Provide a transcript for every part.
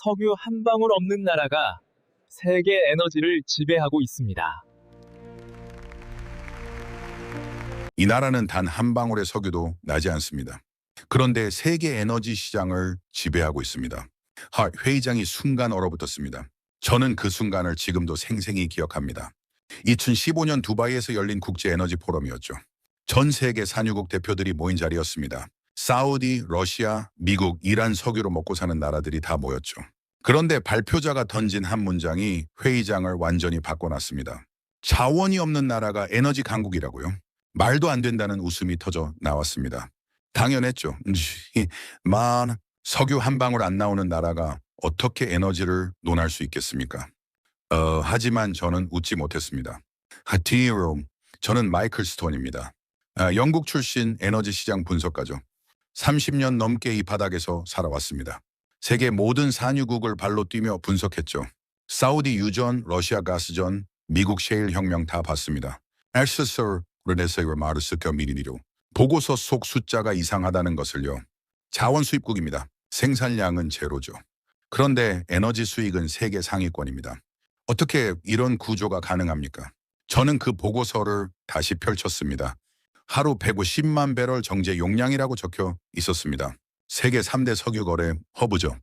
석유 한 방울 없는 나라가 세계 에너지를 지배하고 있습니다. 이 나라는 단 한 방울의 석유도 나지 않습니다. 그런데 세계 에너지 시장을 지배하고 있습니다. 회의장이 순간 얼어붙었습니다. 저는 그 순간을 지금도 생생히 기억합니다. 2015년 두바이에서 열린 국제 에너지 포럼이었죠. 전 세계 산유국 대표들이 모인 자리였습니다. 사우디, 러시아, 미국, 이란 석유로 먹고 사는 나라들이 다 모였죠. 그런데 발표자가 던진 한 문장이 회의장을 완전히 바꿔놨습니다. 자원이 없는 나라가 에너지 강국이라고요? 말도 안 된다는 웃음이 터져 나왔습니다. 당연했죠. 석유 한 방울 안 나오는 나라가 어떻게 에너지를 논할 수 있겠습니까? 하지만 저는 웃지 못했습니다. 디로, 저는 마이클 스톤입니다. 영국 출신 에너지 시장 분석가죠. 30년 넘게 이 바닥에서 살아왔습니다. 세계 모든 산유국을 발로 뛰며 분석했죠. 사우디 유전, 러시아 가스전, 미국 셰일 혁명 다 봤습니다. 엘서서 르네세이와 마르스켜 미리니로 보고서 속 숫자가 이상하다는 것을요. 자원 수입국입니다. 생산량은 제로죠. 그런데 에너지 수익은 세계 상위권입니다. 어떻게 이런 구조가 가능합니까? 저는 그 보고서를 다시 펼쳤습니다. 하루 150만 배럴 정제 용량이라고 적혀 있었습니다. 세계 3대 석유 거래 허브죠.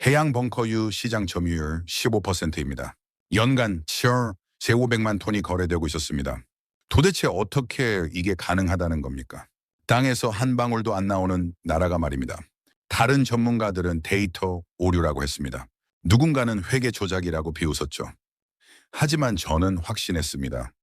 해양 벙커유 시장 점유율 15%입니다. 연간 1,500만 톤이 거래되고 있었습니다. 도대체 어떻게 이게 가능하다는 겁니까? 땅에서 한 방울도 안 나오는 나라가 말입니다. 다른 전문가들은 데이터 오류라고 했습니다. 누군가는 회계 조작이라고 비웃었죠. 하지만 저는 확신했습니다.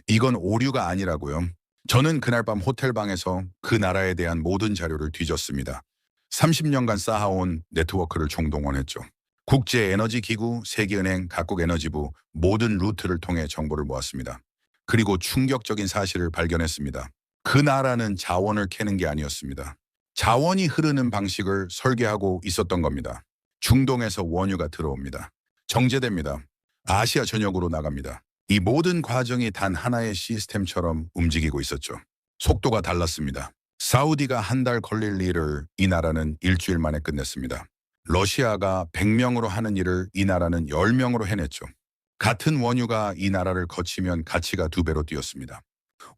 이건 오류가 아니라고요. 저는 그날 밤 호텔방에서 그 나라에 대한 모든 자료를 뒤졌습니다. 30년간 쌓아온 네트워크를 총동원했죠. 국제에너지기구, 세계은행, 각국 에너지부 모든 루트를 통해 정보를 모았습니다. 그리고 충격적인 사실을 발견했습니다. 그 나라는 자원을 캐는 게 아니었습니다. 자원이 흐르는 방식을 설계하고 있었던 겁니다. 중동에서 원유가 들어옵니다. 정제됩니다. 아시아 전역으로 나갑니다. 이 모든 과정이 단 하나의 시스템처럼 움직이고 있었죠. 속도가 달랐습니다. 사우디가 한 달 걸릴 일을 이 나라는 일주일 만에 끝냈습니다. 러시아가 100명으로 하는 일을 이 나라는 10명으로 해냈죠. 같은 원유가 이 나라를 거치면 가치가 2배로 뛰었습니다.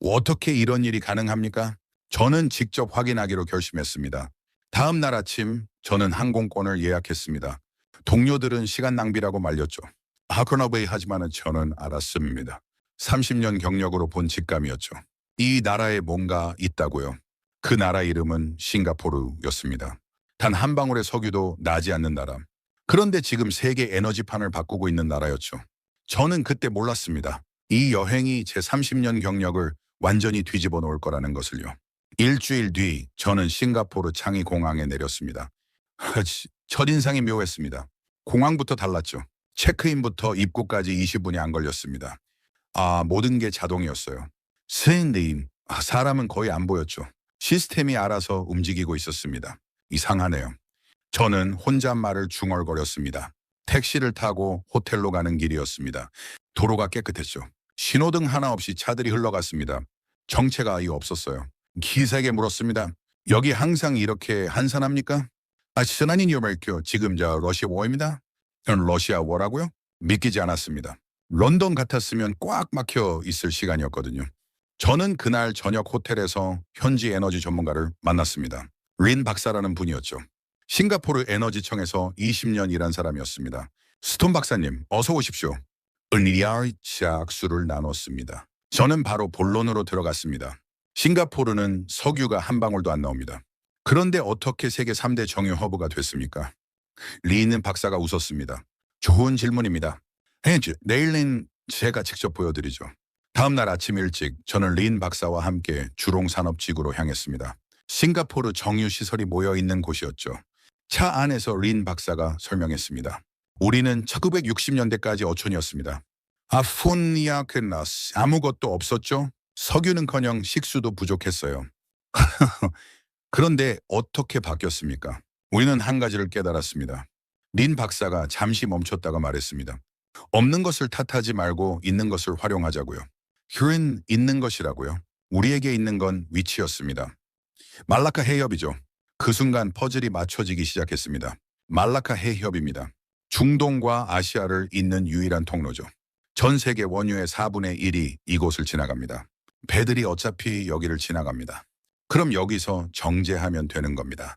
어떻게 이런 일이 가능합니까? 저는 직접 확인하기로 결심했습니다. 다음 날 아침 저는 항공권을 예약했습니다. 동료들은 시간 낭비라고 말렸죠. 하커너베이 하지만은 저는 알았습니다. 30년 경력으로 본 직감이었죠. 이 나라에 뭔가 있다고요. 그 나라 이름은 싱가포르였습니다. 단 한 방울의 석유도 나지 않는 나라. 그런데 지금 세계 에너지판을 바꾸고 있는 나라였죠. 저는 그때 몰랐습니다. 이 여행이 제 30년 경력을 완전히 뒤집어 놓을 거라는 것을요. 일주일 뒤 저는 싱가포르 창이 공항에 내렸습니다. 첫인상이 묘했습니다. 공항부터 달랐죠. 체크인부터 입국까지 20분이 안 걸렸습니다. 모든 게 자동이었어요. 스탠딩, 사람은 거의 안 보였죠. 시스템이 알아서 움직이고 있었습니다. 이상하네요. 저는 혼잣말을 중얼거렸습니다. 택시를 타고 호텔로 가는 길이었습니다. 도로가 깨끗했죠. 신호등 하나 없이 차들이 흘러갔습니다. 정체가 아예 없었어요. 기사에게 물었습니다. 여기 항상 이렇게 한산합니까? 신한인 요말교 지금 러시아 워입니다. 러시아 워라고요? 믿기지 않았습니다. 런던 같았으면 꽉 막혀 있을 시간이었거든요. 저는 그날 저녁 호텔에서 현지 에너지 전문가를 만났습니다. 린 박사라는 분이었죠. 싱가포르 에너지청에서 20년 일한 사람이었습니다. 스톤 박사님, 어서 오십시오. 은리아의 악수를 나눴습니다. 저는 바로 본론으로 들어갔습니다. 싱가포르는 석유가 한 방울도 안 나옵니다. 그런데 어떻게 세계 3대 정유 허브가 됐습니까? 리는 박사가 웃었습니다. 좋은 질문입니다. 내일은 제가 직접 보여드리죠. 다음 날 아침 일찍 저는 린 박사와 함께 주롱산업지구로 향했습니다. 싱가포르 정유시설이 모여있는 곳이었죠. 차 안에서 린 박사가 설명했습니다. 우리는 1960년대까지 어촌이었습니다. 아포니아크나스 아무것도 없었죠. 석유는커녕 식수도 부족했어요. 그런데 어떻게 바뀌었습니까? 우리는 한 가지를 깨달았습니다. 린 박사가 잠시 멈췄다가 말했습니다. 없는 것을 탓하지 말고 있는 것을 활용하자고요. 큐린 있는 것이라고요. 우리에게 있는 건 위치였습니다. 말라카 해협이죠. 그 순간 퍼즐이 맞춰지기 시작했습니다. 말라카 해협입니다. 중동과 아시아를 잇는 유일한 통로죠. 전 세계 원유의 4분의 1이 이곳을 지나갑니다. 배들이 어차피 여기를 지나갑니다. 그럼 여기서 정제하면 되는 겁니다.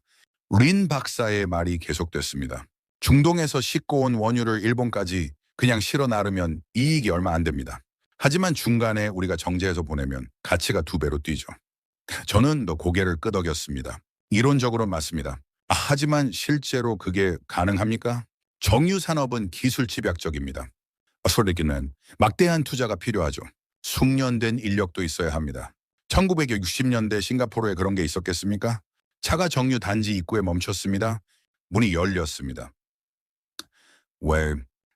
린 박사의 말이 계속됐습니다. 중동에서 싣고 온 원유를 일본까지 그냥 실어 나르면 이익이 얼마 안 됩니다. 하지만 중간에 우리가 정제해서 보내면 가치가 2배로 뛰죠. 저는 고개를 끄덕였습니다. 이론적으로 맞습니다. 하지만 실제로 그게 가능합니까? 정유 산업은 기술 집약적입니다. 솔직히는 막대한 투자가 필요하죠. 숙련된 인력도 있어야 합니다. 1960년대 싱가포르에 그런 게 있었겠습니까? 차가 정유 단지 입구에 멈췄습니다. 문이 열렸습니다.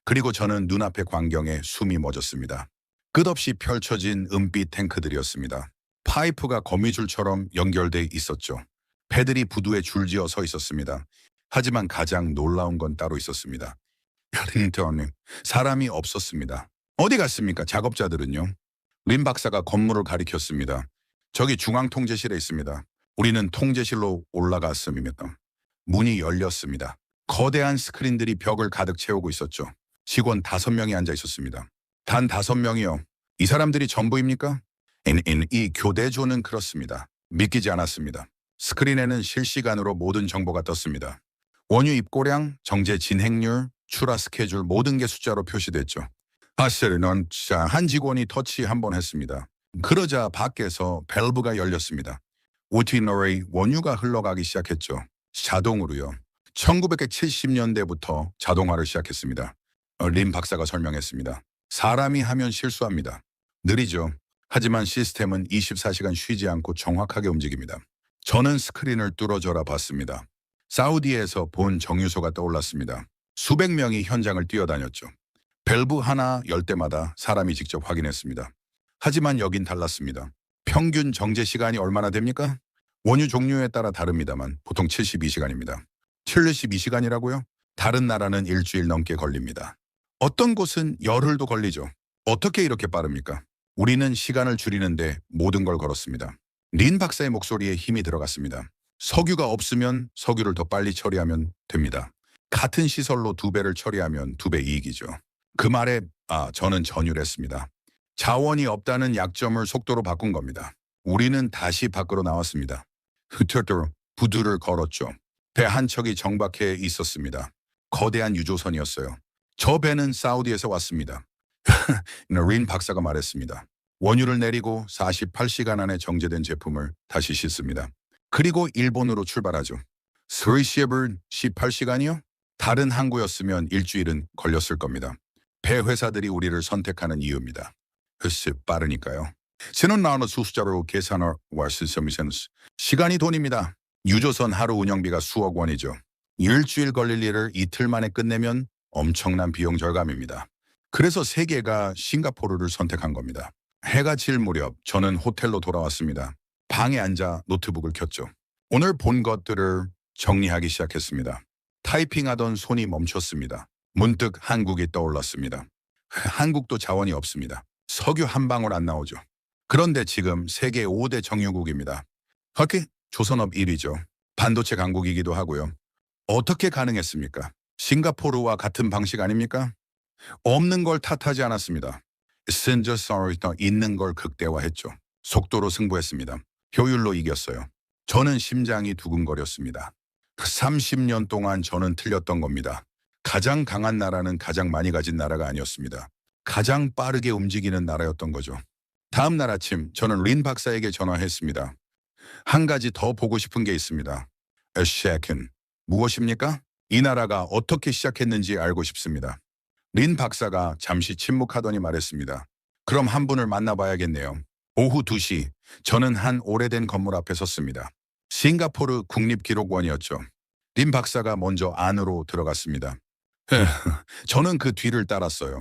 그리고 저는 눈앞의 광경에 숨이 멎었습니다. 끝없이 펼쳐진 은빛 탱크들이었습니다. 파이프가 거미줄처럼 연결돼 있었죠. 배들이 부두에 줄지어 서 있었습니다. 하지만 가장 놀라운 건 따로 있었습니다. 사람이 없었습니다. 어디 갔습니까? 작업자들은요? 린 박사가 건물을 가리켰습니다. 저기 중앙통제실에 있습니다. 우리는 통제실로 올라갔습니다. 문이 열렸습니다. 거대한 스크린들이 벽을 가득 채우고 있었죠. 직원 5명이 앉아 있었습니다. 단 5명이요. 이 사람들이 전부입니까? 이 교대조는 그렇습니다. 믿기지 않았습니다. 스크린에는 실시간으로 모든 정보가 떴습니다. 원유 입고량, 정제 진행률, 출하 스케줄 모든 게 숫자로 표시됐죠. 한 직원이 터치 한 번 했습니다. 그러자 밖에서 밸브가 열렸습니다. 우티너의 원유가 흘러가기 시작했죠. 자동으로요. 1970년대부터 자동화를 시작했습니다. 린 박사가 설명했습니다. 사람이 하면 실수합니다. 느리죠. 하지만 시스템은 24시간 쉬지 않고 정확하게 움직입니다. 저는 스크린을 뚫어져라 봤습니다. 사우디에서 본 정유소가 떠올랐습니다. 수백 명이 현장을 뛰어다녔죠. 밸브 하나 열 때마다 사람이 직접 확인했습니다. 하지만 여긴 달랐습니다. 평균 정제 시간이 얼마나 됩니까? 원유 종류에 따라 다릅니다만 보통 72시간입니다. 72시간이라고요? 다른 나라는 일주일 넘게 걸립니다. 어떤 곳은 열흘도 걸리죠. 어떻게 이렇게 빠릅니까? 우리는 시간을 줄이는데 모든 걸 걸었습니다. 린 박사의 목소리에 힘이 들어갔습니다. 석유가 없으면 석유를 더 빨리 처리하면 됩니다. 같은 시설로 2배를 처리하면 2배 이익이죠. 그 말에 저는 전율했습니다. 자원이 없다는 약점을 속도로 바꾼 겁니다. 우리는 다시 밖으로 나왔습니다. 부두를 걸었죠. 배 한 척이 정박해 있었습니다. 거대한 유조선이었어요. 저 배는 사우디에서 왔습니다. 린 박사가 말했습니다. 원유를 내리고 48시간 안에 정제된 제품을 다시 싣습니다. 그리고 일본으로 출발하죠. 스리시앱을 18시간이요? 다른 항구였으면 일주일은 걸렸을 겁니다. 배 회사들이 우리를 선택하는 이유입니다. 글쎄 빠르니까요. 신혼 나오는 수숫자로 계산할 시간이 돈입니다. 유조선 하루 운영비가 수억 원이죠. 일주일 걸릴 일을 이틀 만에 끝내면 엄청난 비용 절감입니다. 그래서 세계가 싱가포르를 선택한 겁니다. 해가 질 무렵 저는 호텔로 돌아왔습니다. 방에 앉아 노트북을 켰죠. 오늘 본 것들을 정리하기 시작했습니다. 타이핑하던 손이 멈췄습니다. 문득 한국이 떠올랐습니다. 한국도 자원이 없습니다. 석유 한 방울 안 나오죠. 그런데 지금 세계 5대 정유국입니다. 조선업 1위죠. 반도체 강국이기도 하고요. 어떻게 가능했습니까? 싱가포르와 같은 방식 아닙니까? 없는 걸 탓하지 않았습니다. 있는 걸 극대화했죠. 속도로 승부했습니다. 효율로 이겼어요. 저는 심장이 두근거렸습니다. 30년 동안 저는 틀렸던 겁니다. 가장 강한 나라는 가장 많이 가진 나라가 아니었습니다. 가장 빠르게 움직이는 나라였던 거죠. 다음 날 아침 저는 린 박사에게 전화했습니다. 한 가지 더 보고 싶은 게 있습니다. 무엇입니까? 이 나라가 어떻게 시작했는지 알고 싶습니다. 린 박사가 잠시 침묵하더니 말했습니다. 그럼 한 분을 만나봐야겠네요. 오후 2시 저는 한 오래된 건물 앞에 섰습니다. 싱가포르 국립기록원이었죠. 린 박사가 먼저 안으로 들어갔습니다. 저는 그 뒤를 따랐어요.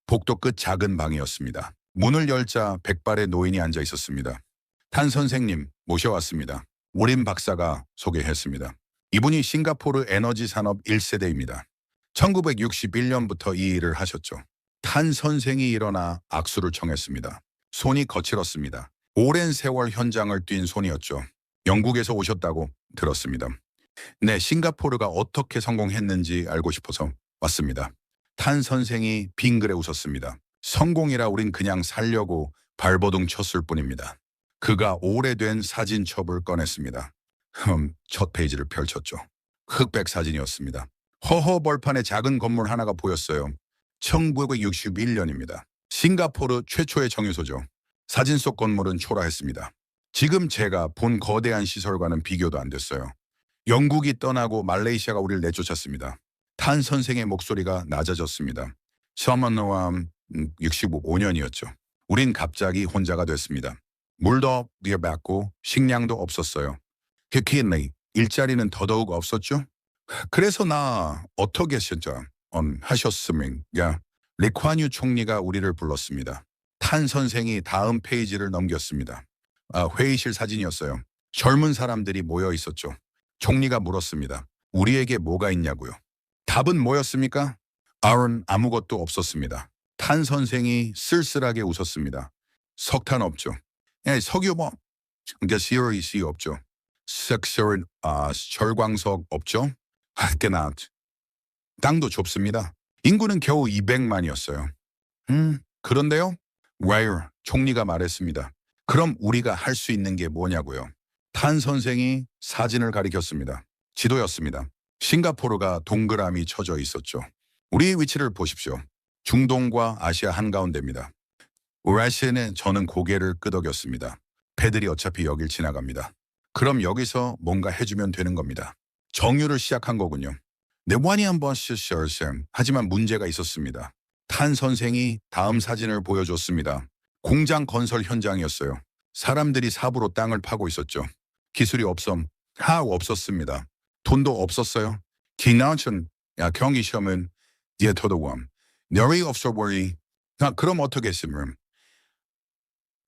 복도 끝 작은 방이었습니다. 문을 열자 백발의 노인이 앉아 있었습니다. 탄 선생님 모셔왔습니다. 오린 박사가 소개했습니다. 이분이 싱가포르 에너지 산업 1세대입니다. 1961년부터 이 일을 하셨죠. 탄 선생이 일어나 악수를 청했습니다. 손이 거칠었습니다. 오랜 세월 현장을 뛴 손이었죠. 영국에서 오셨다고 들었습니다. 네, 싱가포르가 어떻게 성공했는지 알고 싶어서 왔습니다. 탄 선생이 빙그레 웃었습니다. 성공이라 우린 그냥 살려고 발버둥 쳤을 뿐입니다. 그가 오래된 사진첩을 꺼냈습니다. 첫 페이지를 펼쳤죠. 흑백 사진이었습니다. 허허벌판에 작은 건물 하나가 보였어요. 1961년입니다. 싱가포르 최초의 정유소죠. 사진 속 건물은 초라했습니다. 지금 제가 본 거대한 시설과는 비교도 안 됐어요. 영국이 떠나고 말레이시아가 우리를 내쫓았습니다. 탄 선생의 목소리가 낮아졌습니다. 서머너암 65년이었죠. 우린 갑자기 혼자가 됐습니다. 물도 비어봤고 식량도 없었어요. 키키니 일자리는 더더욱 없었죠. 그래서 나 어떻게 진짜 하셨으면 리콴유 총리가 우리를 불렀습니다. 탄 선생이 다음 페이지를 넘겼습니다. 회의실 사진이었어요. 젊은 사람들이 모여 있었죠. 총리가 물었습니다. 우리에게 뭐가 있냐고요. 답은 뭐였습니까? 아무것도 없었습니다. 탄 선생이 쓸쓸하게 웃었습니다. 석탄 없죠. 석유 CREC 없죠. 철광석 없죠. 땅도 좁습니다. 인구는 겨우 200만이었어요. 그런데요? 와이어 총리가 말했습니다. 그럼 우리가 할 수 있는 게 뭐냐고요. 탄 선생이 사진을 가리켰습니다. 지도였습니다. 싱가포르가 동그라미 쳐져 있었죠. 우리의 위치를 보십시오. 중동과 아시아 한가운데입니다. 우라시에는 저는 고개를 끄덕였습니다. 배들이 어차피 여길 지나갑니다. 그럼 여기서 뭔가 해주면 되는 겁니다. 정유를 시작한 거군요. 네완이 한번 시설쌤. 하지만 문제가 있었습니다. 탄 선생이 다음 사진을 보여줬습니다. 공장 건설 현장이었어요. 사람들이 삽으로 땅을 파고 있었죠. 기술이 없었습니다. 돈도 없었어요. 기나천 경기 시험은 예토도원 너리 없어버리. 그럼 어떻게 했으면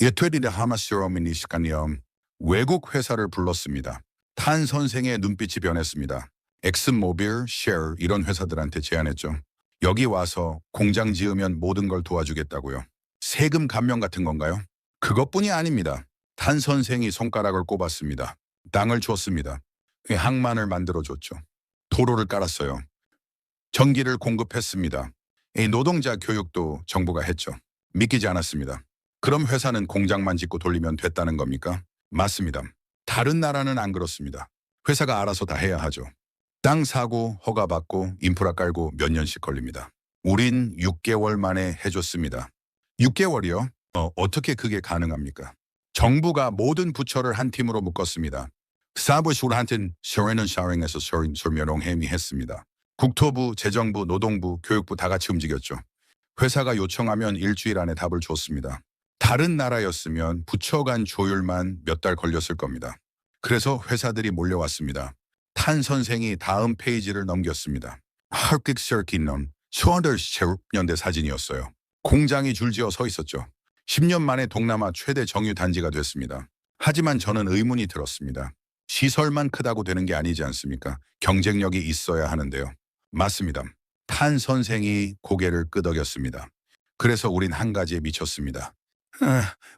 예퇴리를 하마스러움이 시간이요. 외국 회사를 불렀습니다. 탄 선생의 눈빛이 변했습니다. 엑슨모빌, 쉘 이런 회사들한테 제안했죠. 여기 와서 공장 지으면 모든 걸 도와주겠다고요. 세금 감면 같은 건가요? 그것뿐이 아닙니다. 탄 선생이 손가락을 꼽았습니다. 땅을 줬습니다. 항만을 만들어줬죠. 도로를 깔았어요. 전기를 공급했습니다. 노동자 교육도 정부가 했죠. 믿기지 않았습니다. 그럼 회사는 공장만 짓고 돌리면 됐다는 겁니까? 맞습니다. 다른 나라는 안 그렇습니다. 회사가 알아서 다 해야 하죠. 땅 사고, 허가받고, 인프라 깔고 몇 년씩 걸립니다. 우린 6개월 만에 해줬습니다. 6개월이요? 어떻게 그게 가능합니까? 정부가 모든 부처를 한 팀으로 묶었습니다. 사부술한텐 서해는 샤링에서 설명행위 했습니다. 국토부, 재정부, 노동부, 교육부 다 같이 움직였죠. 회사가 요청하면 일주일 안에 답을 줬습니다. 다른 나라였으면 부처 간 조율만 몇 달 걸렸을 겁니다. 그래서 회사들이 몰려왔습니다. 탄 선생이 다음 페이지를 넘겼습니다. 하극서키넌 수원더체육연대 사진이었어요. 공장이 줄지어 서 있었죠. 10년 만에 동남아 최대 정유 단지가 됐습니다. 하지만 저는 의문이 들었습니다. 시설만 크다고 되는 게 아니지 않습니까? 경쟁력이 있어야 하는데요. 맞습니다. 탄 선생이 고개를 끄덕였습니다. 그래서 우린 한 가지에 미쳤습니다.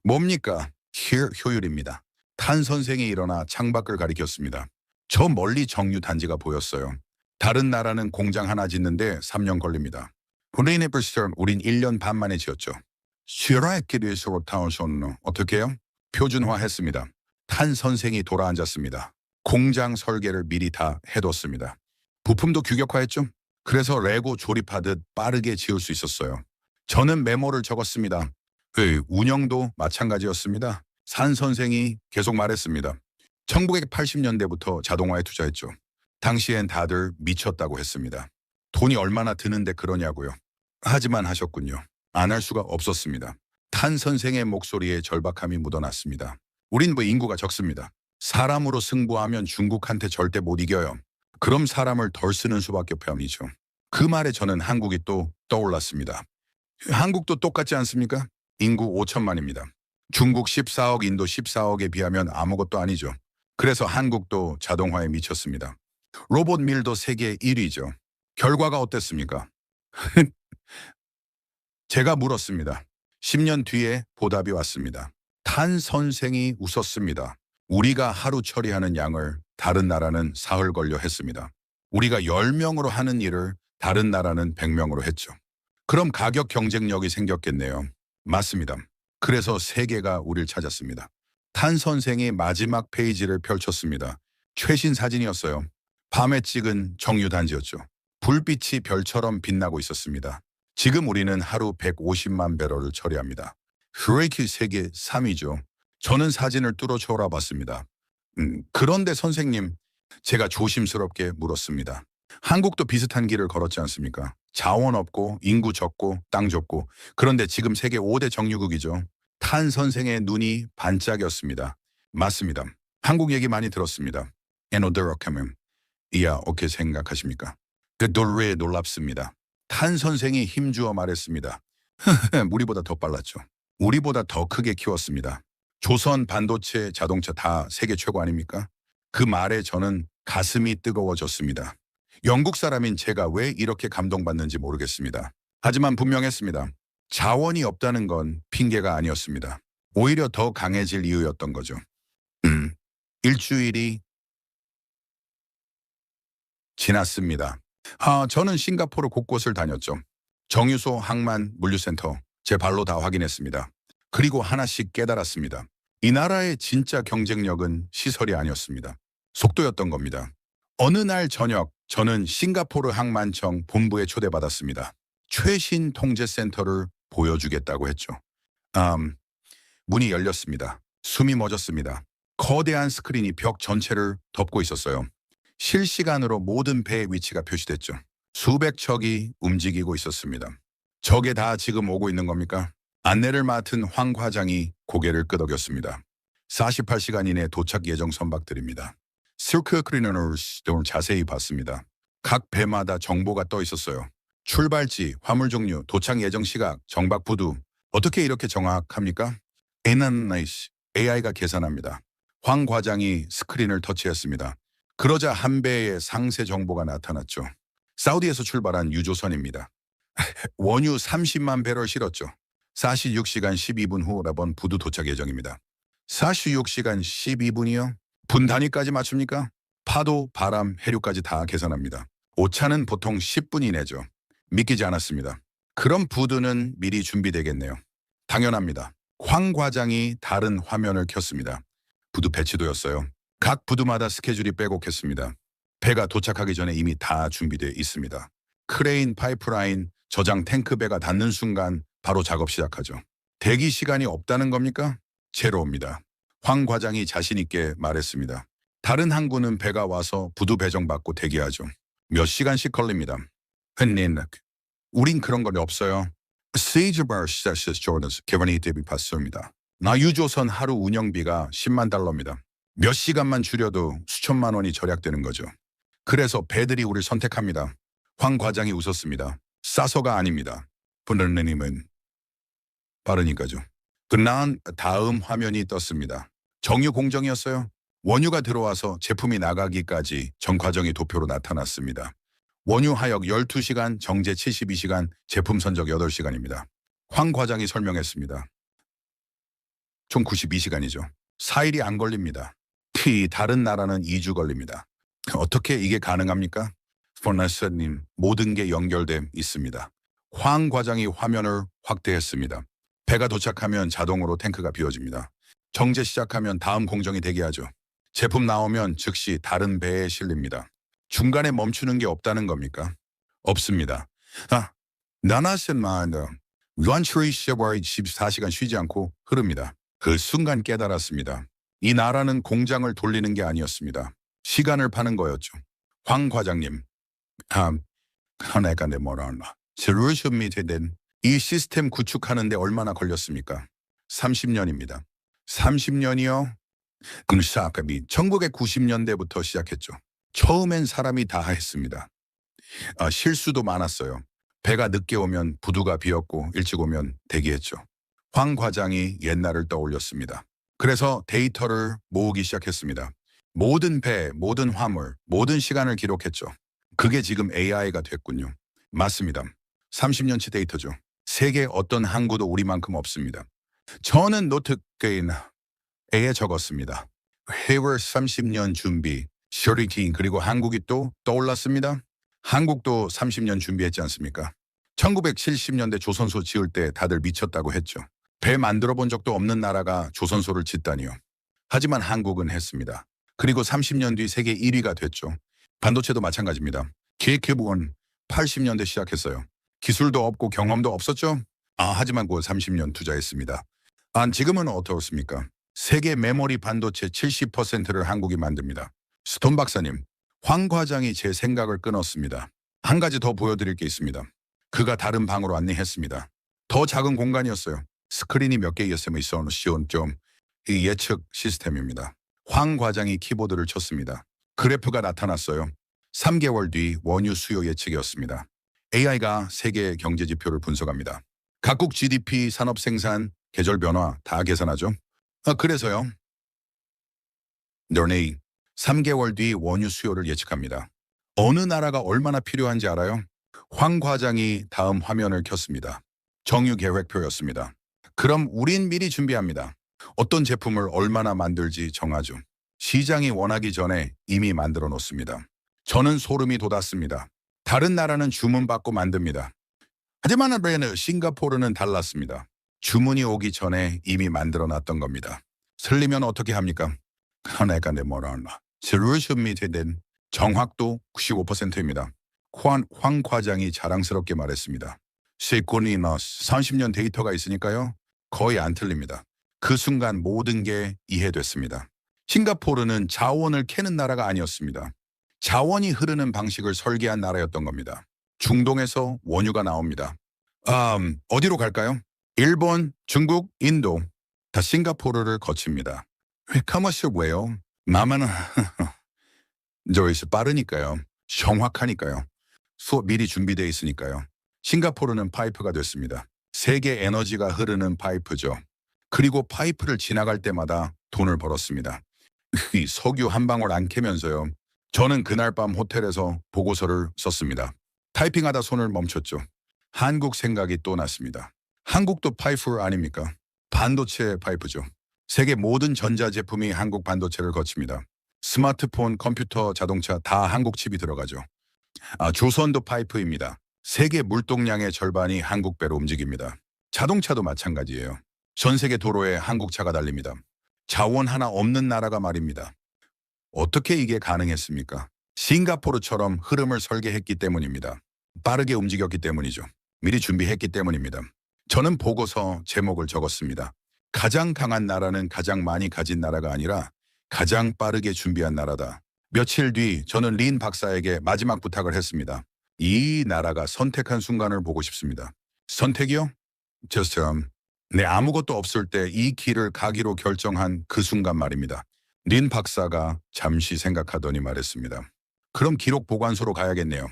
뭡니까? 효율입니다. 탄 선생이 일어나 창밖을 가리켰습니다. 저 멀리 정유 단지가 보였어요. 다른 나라는 공장 하나 짓는데 3년 걸립니다. 우린 1년 반 만에 지었죠. 시라에키리스로 타운선은 어떻게 해요? 표준화했습니다. 탄 선생이 돌아앉았습니다. 공장 설계를 미리 다 해뒀습니다. 부품도 규격화했죠. 그래서 레고 조립하듯 빠르게 지을 수 있었어요. 저는 메모를 적었습니다. 운영도 마찬가지였습니다. 산 선생이 계속 말했습니다. 1980년대부터 자동화에 투자했죠. 당시엔 다들 미쳤다고 했습니다. 돈이 얼마나 드는데 그러냐고요. 하지만 하셨군요. 안 할 수가 없었습니다. 탄 선생의 목소리에 절박함이 묻어났습니다. 우린 인구가 적습니다. 사람으로 승부하면 중국한테 절대 못 이겨요. 그럼 사람을 덜 쓰는 수밖에 없죠. 그 말에 저는 한국이 또 떠올랐습니다. 한국도 똑같지 않습니까? 인구 5천만입니다. 중국 14억, 인도 14억에 비하면 아무것도 아니죠. 그래서 한국도 자동화에 미쳤습니다. 로봇 밀도 세계 1위죠. 결과가 어땠습니까? 제가 물었습니다. 10년 뒤에 보답이 왔습니다. 탄 선생이 웃었습니다. 우리가 하루 처리하는 양을 다른 나라는 사흘 걸려 했습니다. 우리가 10명으로 하는 일을 다른 나라는 100명으로 했죠. 그럼 가격 경쟁력이 생겼겠네요. 맞습니다. 그래서 세계가 우리를 찾았습니다. 탄 선생이 마지막 페이지를 펼쳤습니다. 최신 사진이었어요. 밤에 찍은 정유단지였죠. 불빛이 별처럼 빛나고 있었습니다. 지금 우리는 하루 150만 배럴을 처리합니다. 브레이크 세계 3위죠. 저는 사진을 뚫어 쳐다봤습니다. 그런데 선생님, 제가 조심스럽게 물었습니다. 한국도 비슷한 길을 걸었지 않습니까? 자원 없고 인구 적고 땅 좁고. 그런데 지금 세계 5대 정유국이죠. 탄 선생의 눈이 반짝였습니다. 맞습니다. 한국 얘기 많이 들었습니다. 에너드럭하면 이야 어떻게 생각하십니까? 그 놀래 놀랍습니다. 탄 선생이 힘주어 말했습니다. 우리보다 더 빨랐죠. 우리보다 더 크게 키웠습니다. 조선 반도체 자동차 다 세계 최고 아닙니까? 그 말에 저는 가슴이 뜨거워졌습니다. 영국 사람인 제가 왜 이렇게 감동받는지 모르겠습니다. 하지만 분명했습니다. 자원이 없다는 건 핑계가 아니었습니다. 오히려 더 강해질 이유였던 거죠. 일주일이 지났습니다. 저는 싱가포르 곳곳을 다녔죠. 정유소, 항만, 물류센터 제 발로 다 확인했습니다. 그리고 하나씩 깨달았습니다. 이 나라의 진짜 경쟁력은 시설이 아니었습니다. 속도였던 겁니다. 어느 날 저녁 저는 싱가포르 항만청 본부에 초대받았습니다. 최신 통제센터를 보여주겠다고 했죠. 문이 열렸습니다. 숨이 멎었습니다. 거대한 스크린이 벽 전체를 덮고 있었어요. 실시간으로 모든 배의 위치가 표시됐죠. 수백 척이 움직이고 있었습니다. 저게 다 지금 오고 있는 겁니까? 안내를 맡은 황 과장이 고개를 끄덕였습니다. 48시간 이내 도착 예정 선박들입니다. 실크 크리너를 자세히 봤습니다. 각 배마다 정보가 떠 있었어요. 출발지, 화물 종류, 도착 예정 시각, 정박 부두. 어떻게 이렇게 정확합니까? AI가 계산합니다. 황 과장이 스크린을 터치했습니다. 그러자 한 배의 상세 정보가 나타났죠. 사우디에서 출발한 유조선입니다. 원유 30만 배럴 실었죠. 46시간 12분 후 라본 부두 도착 예정입니다. 46시간 12분이요? 분 단위까지 맞춥니까? 파도, 바람, 해류까지 다 계산합니다. 오차는 보통 10분 이내죠. 믿기지 않았습니다. 그럼 부두는 미리 준비되겠네요. 당연합니다. 황 과장이 다른 화면을 켰습니다. 부두 배치도였어요. 각 부두마다 스케줄이 빼곡했습니다. 배가 도착하기 전에 이미 다 준비되어 있습니다. 크레인, 파이프라인, 저장 탱크배가 닿는 순간 바로 작업 시작하죠. 대기 시간이 없다는 겁니까? 제로입니다. 황 과장이 자신 있게 말했습니다. 다른 항구는 배가 와서 부두 배정받고 대기하죠. 몇 시간씩 걸립니다. 우린 그런 건 없어요. 세이즈바르 시사시스 조너스 개발이 대비 봤습니다. 나 유조선 하루 운영비가 10만 달러입니다. 몇 시간만 줄여도 수천만 원이 절약되는 거죠. 그래서 배들이 우리를 선택합니다. 황 과장이 웃었습니다. 싸서가 아닙니다. 분들님은 빠르니까죠. 그난 다음 화면이 떴습니다. 정유 공정이었어요. 원유가 들어와서 제품이 나가기까지 전 과정이 도표로 나타났습니다. 원유 하역 12시간, 정제 72시간, 제품 선적 8시간입니다. 황 과장이 설명했습니다. 총 92시간이죠. 4일이 안 걸립니다. 다른 나라는 2주 걸립니다. 어떻게 이게 가능합니까? 포나스님, 모든 게 연결돼 있습니다. 황 과장이 화면을 확대했습니다. 배가 도착하면 자동으로 탱크가 비워집니다. 정제 시작하면 다음 공정이 대기하죠. 제품 나오면 즉시 다른 배에 실립니다. 중간에 멈추는 게 없다는 겁니까? 없습니다. 나나센만 런처리 쉐버리 24시간 쉬지 않고 흐릅니다. 그 순간 깨달았습니다. 이 나라는 공장을 돌리는 게 아니었습니다. 시간을 파는 거였죠. 황 과장님, 내가 내 뭐라나. 스루션미테된 이 시스템 구축하는데 얼마나 걸렸습니까? 30년입니다. 30년이요? 근사학업이 1990년대부터 시작했죠. 처음엔 사람이 다 했습니다. 실수도 많았어요. 배가 늦게 오면 부두가 비었고 일찍 오면 대기했죠. 황 과장이 옛날을 떠올렸습니다. 그래서 데이터를 모으기 시작했습니다. 모든 배, 모든 화물, 모든 시간을 기록했죠. 그게 지금 AI가 됐군요. 맞습니다. 30년치 데이터죠. 세계 어떤 항구도 우리만큼 없습니다. 저는 노트게임에 적었습니다. 해외 30년 준비, 셔리킹 그리고 한국이 또 떠올랐습니다. 한국도 30년 준비했지 않습니까? 1970년대 조선소 지을 때 다들 미쳤다고 했죠. 배 만들어 본 적도 없는 나라가 조선소를 짓다니요. 하지만 한국은 했습니다. 그리고 30년 뒤 세계 1위가 됐죠. 반도체도 마찬가지입니다. 기획해보건 80년대 시작했어요. 기술도 없고 경험도 없었죠. 하지만 그 30년 투자했습니다. 지금은 어떻습니까? 세계 메모리 반도체 70%를 한국이 만듭니다. 스톤 박사님, 황 과장이 제 생각을 끊었습니다. 한 가지 더 보여드릴 게 있습니다. 그가 다른 방으로 안내했습니다. 더 작은 공간이었어요. 스크린이 몇 개 있으면 쉬운 이 예측 시스템입니다. 황 과장이 키보드를 쳤습니다. 그래프가 나타났어요. 3개월 뒤 원유 수요 예측이었습니다. AI가 세계 경제 지표를 분석합니다. 각국 GDP, 산업 생산, 계절 변화 다 계산하죠. 그래서요. 너네 3개월 뒤 원유 수요를 예측합니다. 어느 나라가 얼마나 필요한지 알아요? 황 과장이 다음 화면을 켰습니다. 정유 계획표였습니다. 그럼 우린 미리 준비합니다. 어떤 제품을 얼마나 만들지 정하죠. 시장이 원하기 전에 이미 만들어 놓습니다. 저는 소름이 돋았습니다. 다른 나라는 주문받고 만듭니다. 하지만 싱가포르는 달랐습니다. 주문이 오기 전에 이미 만들어 놨던 겁니다. 틀리면 어떻게 합니까? 내가 내 뭐라나. 솔루션 밑에는 정확도 95%입니다. 황 과장이 자랑스럽게 말했습니다. 세코니너스 30년 데이터가 있으니까요. 거의 안 틀립니다. 그 순간 모든 게 이해됐습니다. 싱가포르는 자원을 캐는 나라가 아니었습니다. 자원이 흐르는 방식을 설계한 나라였던 겁니다. 중동에서 원유가 나옵니다. 어디로 갈까요? 일본, 중국, 인도 다 싱가포르를 거칩니다. 왜 가마실 왜요? 마마는 저기서 빠르니까요. 정확하니까요. 수업 미리 준비되어 있으니까요. 싱가포르는 파이프가 됐습니다. 세계 에너지가 흐르는 파이프죠. 그리고 파이프를 지나갈 때마다 돈을 벌었습니다. 이 석유 한 방울 안 캐면서요. 저는 그날 밤 호텔에서 보고서를 썼습니다. 타이핑하다 손을 멈췄죠. 한국 생각이 또 났습니다. 한국도 파이프 아닙니까? 반도체 파이프죠. 세계 모든 전자제품이 한국 반도체를 거칩니다. 스마트폰, 컴퓨터, 자동차 다 한국 칩이 들어가죠. 조선도 파이프입니다. 세계 물동량의 절반이 한국 배로 움직입니다. 자동차도 마찬가지예요. 전 세계 도로에 한국 차가 달립니다. 자원 하나 없는 나라가 말입니다. 어떻게 이게 가능했습니까? 싱가포르처럼 흐름을 설계했기 때문입니다. 빠르게 움직였기 때문이죠. 미리 준비했기 때문입니다. 저는 보고서 제목을 적었습니다. 가장 강한 나라는 가장 많이 가진 나라가 아니라 가장 빠르게 준비한 나라다. 며칠 뒤 저는 린 박사에게 마지막 부탁을 했습니다. 이 나라가 선택한 순간을 보고 싶습니다. 선택이요? 네, 아무것도 없을 때 이 길을 가기로 결정한 그 순간 말입니다. 린 박사가 잠시 생각하더니 말했습니다. 그럼 기록 보관소로 가야겠네요.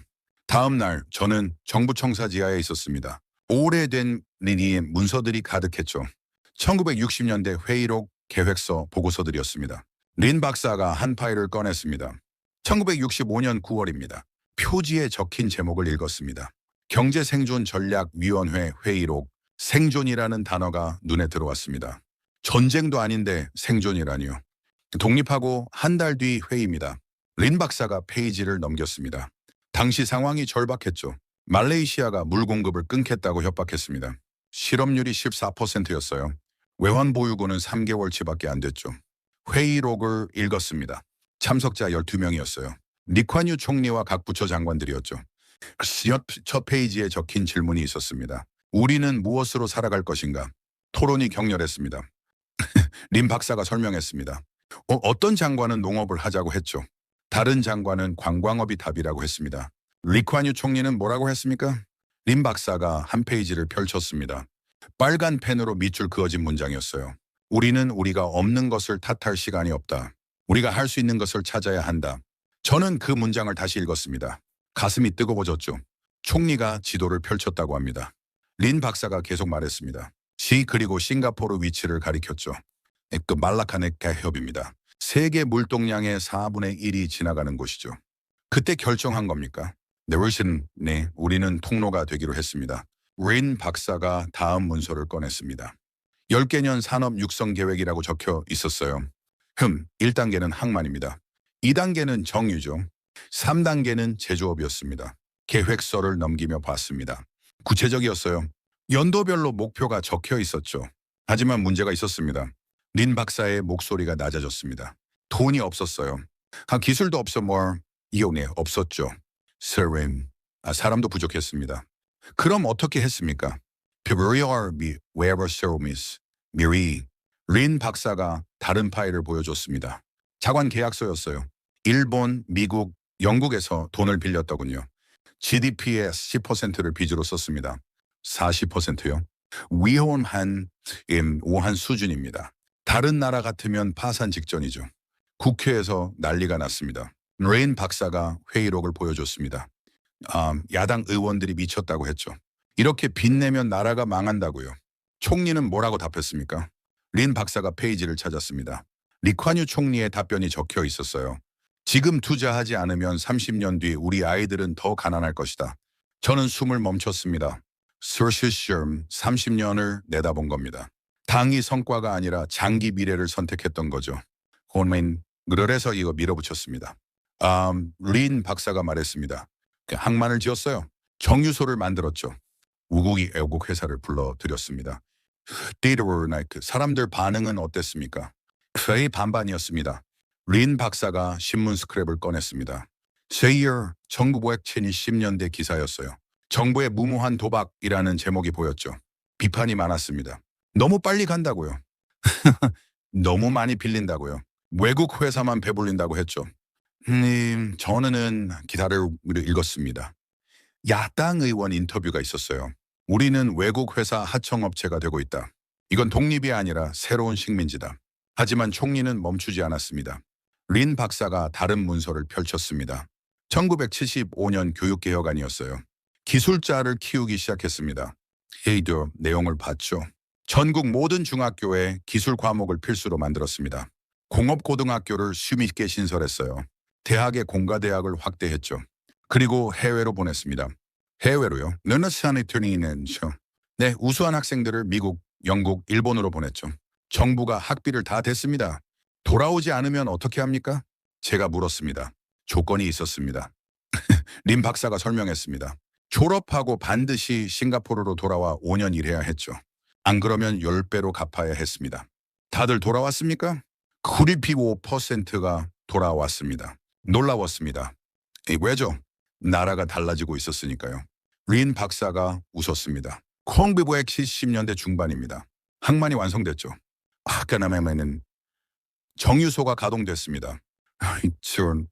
다음 날 저는 정부 청사 지하에 있었습니다. 오래된 린이 문서들이 가득했죠. 1960년대 회의록, 계획서, 보고서들이었습니다. 린 박사가 한 파일을 꺼냈습니다. 1965년 9월입니다. 표지에 적힌 제목을 읽었습니다. 경제생존전략위원회 회의록, 생존이라는 단어가 눈에 들어왔습니다. 전쟁도 아닌데 생존이라니요. 독립하고 한 달 뒤 회의입니다. 린 박사가 페이지를 넘겼습니다. 당시 상황이 절박했죠. 말레이시아가 물 공급을 끊겠다고 협박했습니다. 실업률이 14%였어요. 외환 보유고는 3개월치밖에 안 됐죠. 회의록을 읽었습니다. 참석자 12명이었어요. 리콴유 총리와 각 부처 장관들이었죠. 첫 페이지에 적힌 질문이 있었습니다. 우리는 무엇으로 살아갈 것인가? 토론이 격렬했습니다. 린 박사가 설명했습니다. 어떤 장관은 농업을 하자고 했죠. 다른 장관은 관광업이 답이라고 했습니다. 리콴유 총리는 뭐라고 했습니까? 린 박사가 한 페이지를 펼쳤습니다. 빨간 펜으로 밑줄 그어진 문장이었어요. 우리는 우리가 없는 것을 탓할 시간이 없다. 우리가 할 수 있는 것을 찾아야 한다. 저는 그 문장을 다시 읽었습니다. 가슴이 뜨거워졌죠. 총리가 지도를 펼쳤다고 합니다. 린 박사가 계속 말했습니다. 그리고 싱가포르 위치를 가리켰죠. 그 말라카네 해협입니다. 세계 물동량의 4분의 1이 지나가는 곳이죠. 그때 결정한 겁니까? 네, 우리는 통로가 되기로 했습니다. 린 박사가 다음 문서를 꺼냈습니다. 10개년 산업 육성 계획이라고 적혀 있었어요. 1단계는 항만입니다. 2단계는 정유죠. 3단계는 제조업이었습니다. 계획서를 넘기며 봤습니다. 구체적이었어요. 연도별로 목표가 적혀 있었죠. 하지만 문제가 있었습니다. 린 박사의 목소리가 낮아졌습니다. 돈이 없었어요. 기술도 없어 이용에 없었죠. 서림, 사람도 부족했습니다. 그럼 어떻게 했습니까? 페브리얼비 웨버서미스 미리 린 박사가 다른 파일을 보여줬습니다. 자관 계약서였어요. 일본, 미국, 영국에서 돈을 빌렸더군요. GDP의 10%를 빚으로 썼습니다. 40%요? 위험한 오한 수준입니다. 다른 나라 같으면 파산 직전이죠. 국회에서 난리가 났습니다. 레인 박사가 회의록을 보여줬습니다. 야당 의원들이 미쳤다고 했죠. 이렇게 빚내면 나라가 망한다고요. 총리는 뭐라고 답했습니까? 린 박사가 페이지를 찾았습니다. 리콴유 총리의 답변이 적혀 있었어요. 지금 투자하지 않으면 30년 뒤 우리 아이들은 더 가난할 것이다. 저는 숨을 멈췄습니다. 설실시험 30년을 내다본 겁니다. 당이 성과가 아니라 장기 미래를 선택했던 거죠. 그래서 이거 밀어붙였습니다. 린 박사가 말했습니다. 항만을 지었어요. 정유소를 만들었죠. 우국이 애국 회사를 불러들였습니다. 사람들 반응은 어땠습니까? 거의 반반이었습니다. 린 박사가 신문 스크랩을 꺼냈습니다. 세이어 1970년대 기사였어요. 정부의 무모한 도박이라는 제목이 보였죠. 비판이 많았습니다. 너무 빨리 간다고요. 너무 많이 빌린다고요. 외국 회사만 배불린다고 했죠. 저는 기사를 읽었습니다. 야당 의원 인터뷰가 있었어요. 우리는 외국 회사 하청업체가 되고 있다. 이건 독립이 아니라 새로운 식민지다. 하지만 총리는 멈추지 않았습니다. 린 박사가 다른 문서를 펼쳤습니다. 1975년 교육개혁안이었어요. 기술자를 키우기 시작했습니다. 헤이더 내용을 봤죠. 전국 모든 중학교에 기술 과목을 필수로 만들었습니다. 공업고등학교를 수십 개 신설했어요. 대학의 공가대학을 확대했죠. 그리고 해외로 보냈습니다. 해외로요? 네, 우수한 학생들을 미국, 영국, 일본으로 보냈죠. 정부가 학비를 다 댔습니다. 돌아오지 않으면 어떻게 합니까? 제가 물었습니다. 조건이 있었습니다. 린 박사가 설명했습니다. 졸업하고 반드시 싱가포르로 돌아와 5년 일해야 했죠. 안 그러면 10배로 갚아야 했습니다. 다들 돌아왔습니까? 95%가 돌아왔습니다. 놀라웠습니다. 왜죠? 나라가 달라지고 있었으니까요. 린 박사가 웃었습니다. 1970년대 중반입니다. 항만이 완성됐죠. 아까 남에는 정유소가 가동됐습니다.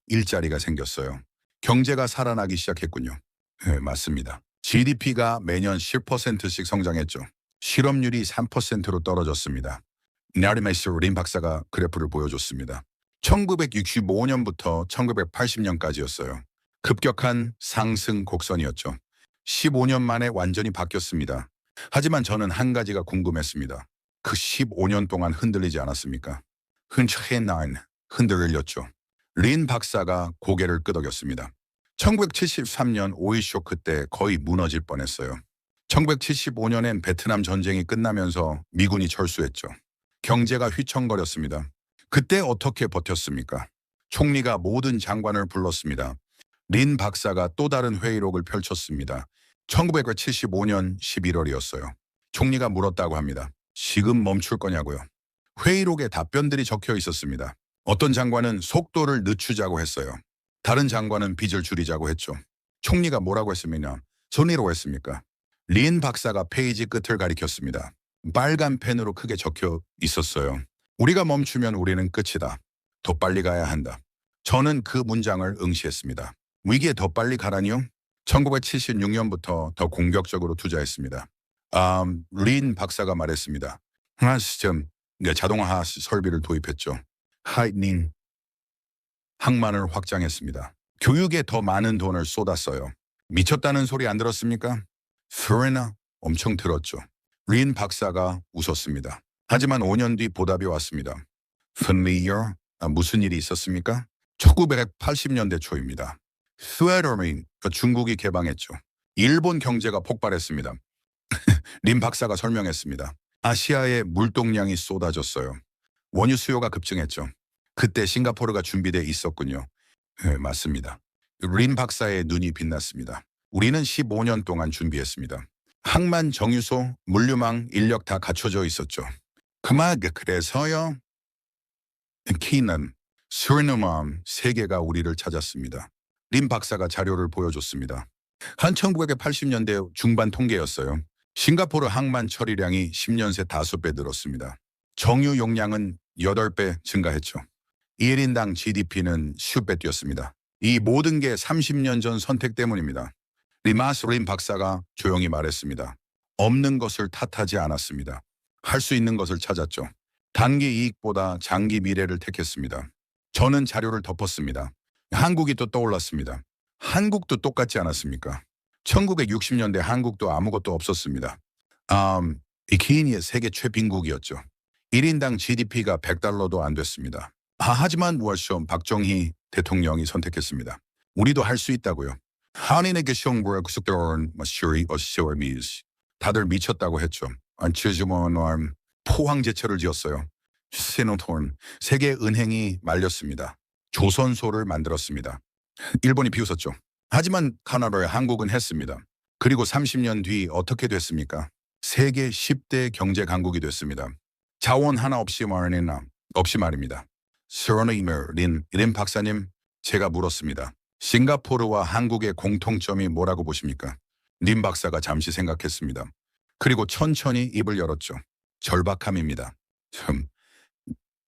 일자리가 생겼어요. 경제가 살아나기 시작했군요. 네, 맞습니다. GDP가 매년 10%씩 성장했죠. 실업률이 3%로 떨어졌습니다. 나리메스 린 박사가 그래프를 보여줬습니다. 1965년부터 1980년까지였어요. 급격한 상승 곡선이었죠. 15년 만에 완전히 바뀌었습니다. 하지만 저는 한 가지가 궁금했습니다. 그 15년 동안 흔들리지 않았습니까? 흔들렸죠. 린 박사가 고개를 끄덕였습니다. 1973년 오일 쇼크 때 거의 무너질 뻔했어요. 1975년엔 베트남 전쟁이 끝나면서 미군이 철수했죠. 경제가 휘청거렸습니다. 그때 어떻게 버텼습니까? 총리가 모든 장관을 불렀습니다. 린 박사가 또 다른 회의록을 펼쳤습니다. 1975년 11월이었어요. 총리가 물었다고 합니다. 지금 멈출 거냐고요. 회의록에 답변들이 적혀 있었습니다. 어떤 장관은 속도를 늦추자고 했어요. 다른 장관은 빚을 줄이자고 했죠. 총리가 뭐라고 했습니까? 손이라고 했습니까? 린 박사가 페이지 끝을 가리켰습니다. 빨간 펜으로 크게 적혀 있었어요. 우리가 멈추면 우리는 끝이다. 더 빨리 가야 한다. 저는 그 문장을 응시했습니다. 위기에 더 빨리 가라니요? 1976년부터 더 공격적으로 투자했습니다. 린 박사가 말했습니다. 자동화 설비를 도입했죠. 하이닝 항만을 확장했습니다. 교육에 더 많은 돈을 쏟았어요. 미쳤다는 소리 안 들었습니까? 프레나 엄청 들었죠. 린 박사가 웃었습니다. 하지만 5년 뒤 보답이 왔습니다. 무슨 일이 있었습니까? 1980년대 초입니다. 스웨더민, 중국이 개방했죠. 일본 경제가 폭발했습니다. 린 박사가 설명했습니다. 아시아에 물동량이 쏟아졌어요. 원유 수요가 급증했죠. 그때 싱가포르가 준비돼 있었군요. 네, 맞습니다. 린 박사의 눈이 빛났습니다. 우리는 15년 동안 준비했습니다. 항만, 정유소, 물류망, 인력 다 갖춰져 있었죠. 그래서요. 키는 수르누맘 세계가 우리를 찾았습니다. 린 박사가 자료를 보여줬습니다. 한 1980년대 중반 통계였어요. 싱가포르 항만 처리량이 10년 새 5배 늘었습니다. 정유 용량은 8배 증가했죠. 1인당 GDP는 10배 뛰었습니다. 이 모든 게 30년 전 선택 때문입니다. 리마스 린 박사가 조용히 말했습니다. 없는 것을 탓하지 않았습니다. 할 수 있는 것을 찾았죠. 단기 이익보다 장기 미래를 택했습니다. 저는 자료를 덮었습니다. 한국이 또 떠올랐습니다. 한국도 똑같지 않았습니까? 1960년대 한국도 아무것도 없었습니다. 비키니의 세계 최빈국이었죠. 1인당 GDP가 100달러도 안 됐습니다. 하지만 월쇼 박정희 대통령이 선택했습니다. 우리도 할 수 있다고요. 한인에게 시험부에 구속되어온 마슈리 어시오미즈 다들 미쳤다고 했죠. 안치즈모노암 포항제철을 지었어요. 세노톤 세계 은행이 말렸습니다. 조선소를 만들었습니다. 일본이 비웃었죠. 하지만 카나다에 한국은 했습니다. 그리고 30년 뒤 어떻게 됐습니까? 세계 10대 경제 강국이 됐습니다. 자원 하나 없이 말입니다. 스로니머 린 박사님, 제가 물었습니다. 싱가포르와 한국의 공통점이 뭐라고 보십니까? 린 박사가 잠시 생각했습니다. 그리고 천천히 입을 열었죠. 절박함입니다.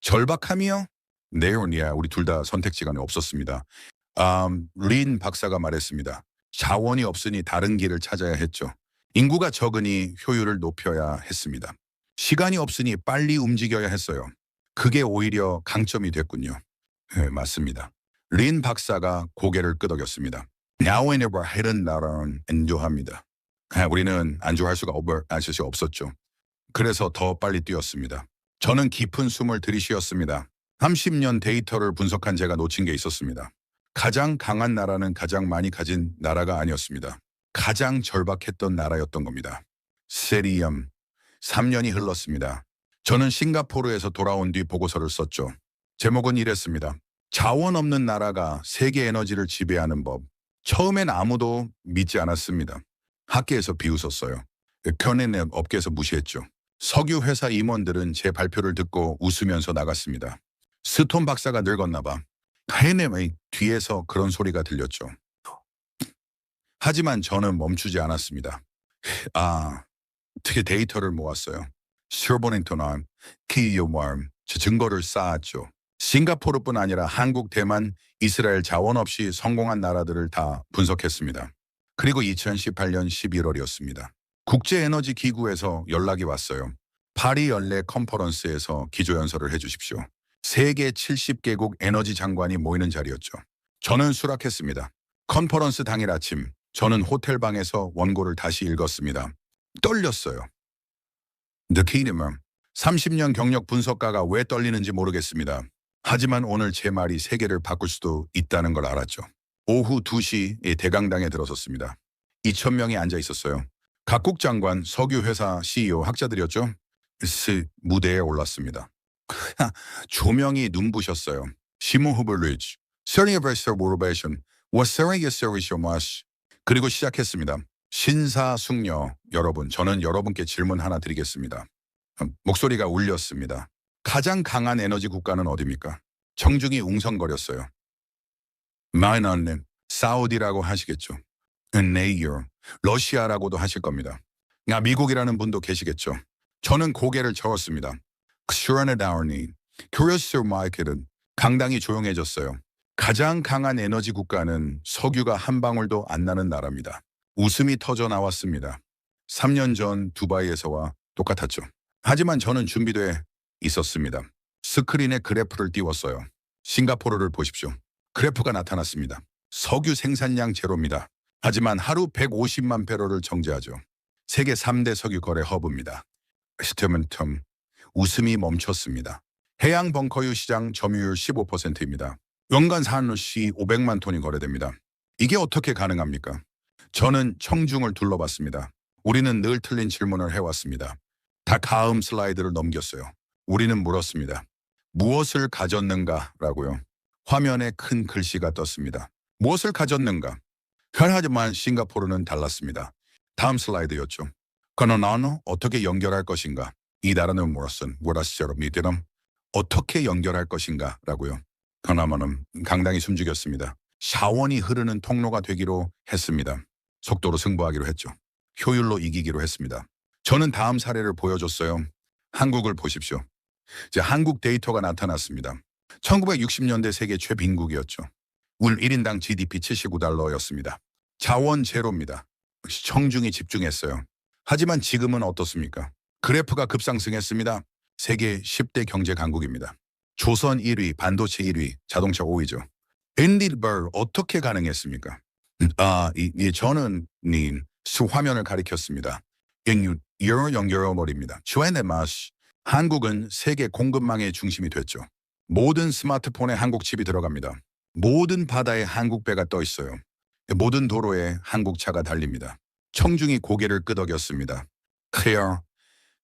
절박함이요? 네오니아 우리 둘 다 선택지가 없었습니다. 린 박사가 말했습니다. 자원이 없으니 다른 길을 찾아야 했죠. 인구가 적으니 효율을 높여야 했습니다. 시간이 없으니 빨리 움직여야 했어요. 그게 오히려 강점이 됐군요. 네, 맞습니다. 린 박사가 고개를 끄덕였습니다. Now and ever 이런 나라는 안주합니다. 우리는 안주할 수가 없었죠. 그래서 더 빨리 뛰었습니다. 저는 깊은 숨을 들이쉬었습니다. 30년 데이터를 분석한 제가 놓친 게 있었습니다. 가장 강한 나라는 가장 많이 가진 나라가 아니었습니다. 가장 절박했던 나라였던 겁니다. 세리엄 3년이 흘렀습니다. 저는 싱가포르에서 돌아온 뒤 보고서를 썼죠. 제목은 이랬습니다. 자원 없는 나라가 세계 에너지를 지배하는 법. 처음엔 아무도 믿지 않았습니다. 학계에서 비웃었어요. 견해는 업계에서 무시했죠. 석유 회사 임원들은 제 발표를 듣고 웃으면서 나갔습니다. 스톤 박사가 늙었나 봐. 해nem의 뒤에서 그런 소리가 들렸죠. 하지만 저는 멈추지 않았습니다. 데이터를 모았어요. 셔보닝턴, 키이오마음, 증거를 쌓았죠. 싱가포르뿐 아니라 한국, 대만, 이스라엘 자원 없이 성공한 나라들을 다 분석했습니다. 그리고 2018년 11월이었습니다. 국제에너지기구에서 연락이 왔어요. 파리 연례 컨퍼런스에서 기조연설을 해주십시오. 세계 70개국 에너지 장관이 모이는 자리였죠. 저는 수락했습니다. 컨퍼런스 당일 아침, 저는 호텔방에서 원고를 다시 읽었습니다. 떨렸어요. 느끼는 30년 경력 분석가가 왜 떨리는지 모르겠습니다. 하지만 오늘 제 말이 세계를 바꿀 수도 있다는 걸 알았죠. 오후 2시에 대강당에 들어섰습니다. 2,000명이 앉아 있었어요. 각국 장관, 석유회사 CEO, 학자들이었죠. 무대에 올랐습니다. 조명이 눈부셨어요. 시모후블리지, 서리에버서 모르베이션, 워서리에서리쇼마시. 그리고 시작했습니다. 신사숙녀 여러분, 저는 여러분께 질문 하나 드리겠습니다. 목소리가 울렸습니다. 가장 강한 에너지 국가는 어디입니까? 청중이 웅성거렸어요. 마이너님, 사우디라고 하시겠죠. 네이어, 러시아라고도 하실 겁니다. 미국이라는 분도 계시겠죠. 저는 고개를 저었습니다. 슈라네다우니, 큐리어스 마이켓은 강당이 조용해졌어요. 가장 강한 에너지 국가는 석유가 한 방울도 안 나는 나라입니다. 웃음이 터져 나왔습니다. 3년 전 두바이에서와 똑같았죠. 하지만 저는 준비돼 있었습니다. 스크린에 그래프를 띄웠어요. 싱가포르를 보십시오. 그래프가 나타났습니다. 석유 생산량 제로입니다. 하지만 하루 150만 배럴을 정제하죠. 세계 3대 석유 거래 허브입니다. 스테멘텀 웃음이 멈췄습니다. 해양 벙커유 시장 점유율 15%입니다. 연간 산업시 500만 톤이 거래됩니다. 이게 어떻게 가능합니까? 저는 청중을 둘러봤습니다. 우리는 늘 틀린 질문을 해왔습니다. 다 다음 슬라이드를 넘겼어요. 우리는 물었습니다. 무엇을 가졌는가라고요. 화면에 큰 글씨가 떴습니다. 무엇을 가졌는가? 하지만 싱가포르는 달랐습니다. 다음 슬라이드였죠. 그는 어떻게 연결할 것인가? 이 나라는 뭐라시처럼 미대럼 어떻게 연결할 것인가? 라고요. 그나마는 강당이 숨죽였습니다. 샤원이 흐르는 통로가 되기로 했습니다. 속도로 승부하기로 했죠. 효율로 이기기로 했습니다. 저는 다음 사례를 보여줬어요. 한국을 보십시오. 이제 한국 데이터가 나타났습니다. 1960년대 세계 최빈국이었죠. 울 1인당 GDP 79달러였습니다. 자원 제로입니다. 청중이 집중했어요. 하지만 지금은 어떻습니까? 그래프가 급상승했습니다. 세계 10대 경제 강국입니다. 조선 1위, 반도체 1위, 자동차 5위죠. 앤디버 어떻게 가능했습니까? 저는 화면을 가리켰습니다. 여러 연결어버립니다. 주에네마시 한국은 세계 공급망의 중심이 됐죠. 모든 스마트폰에 한국 칩이 들어갑니다. 모든 바다에 한국 배가 떠 있어요. 모든 도로에 한국 차가 달립니다. 청중이 고개를 끄덕였습니다. 클리어,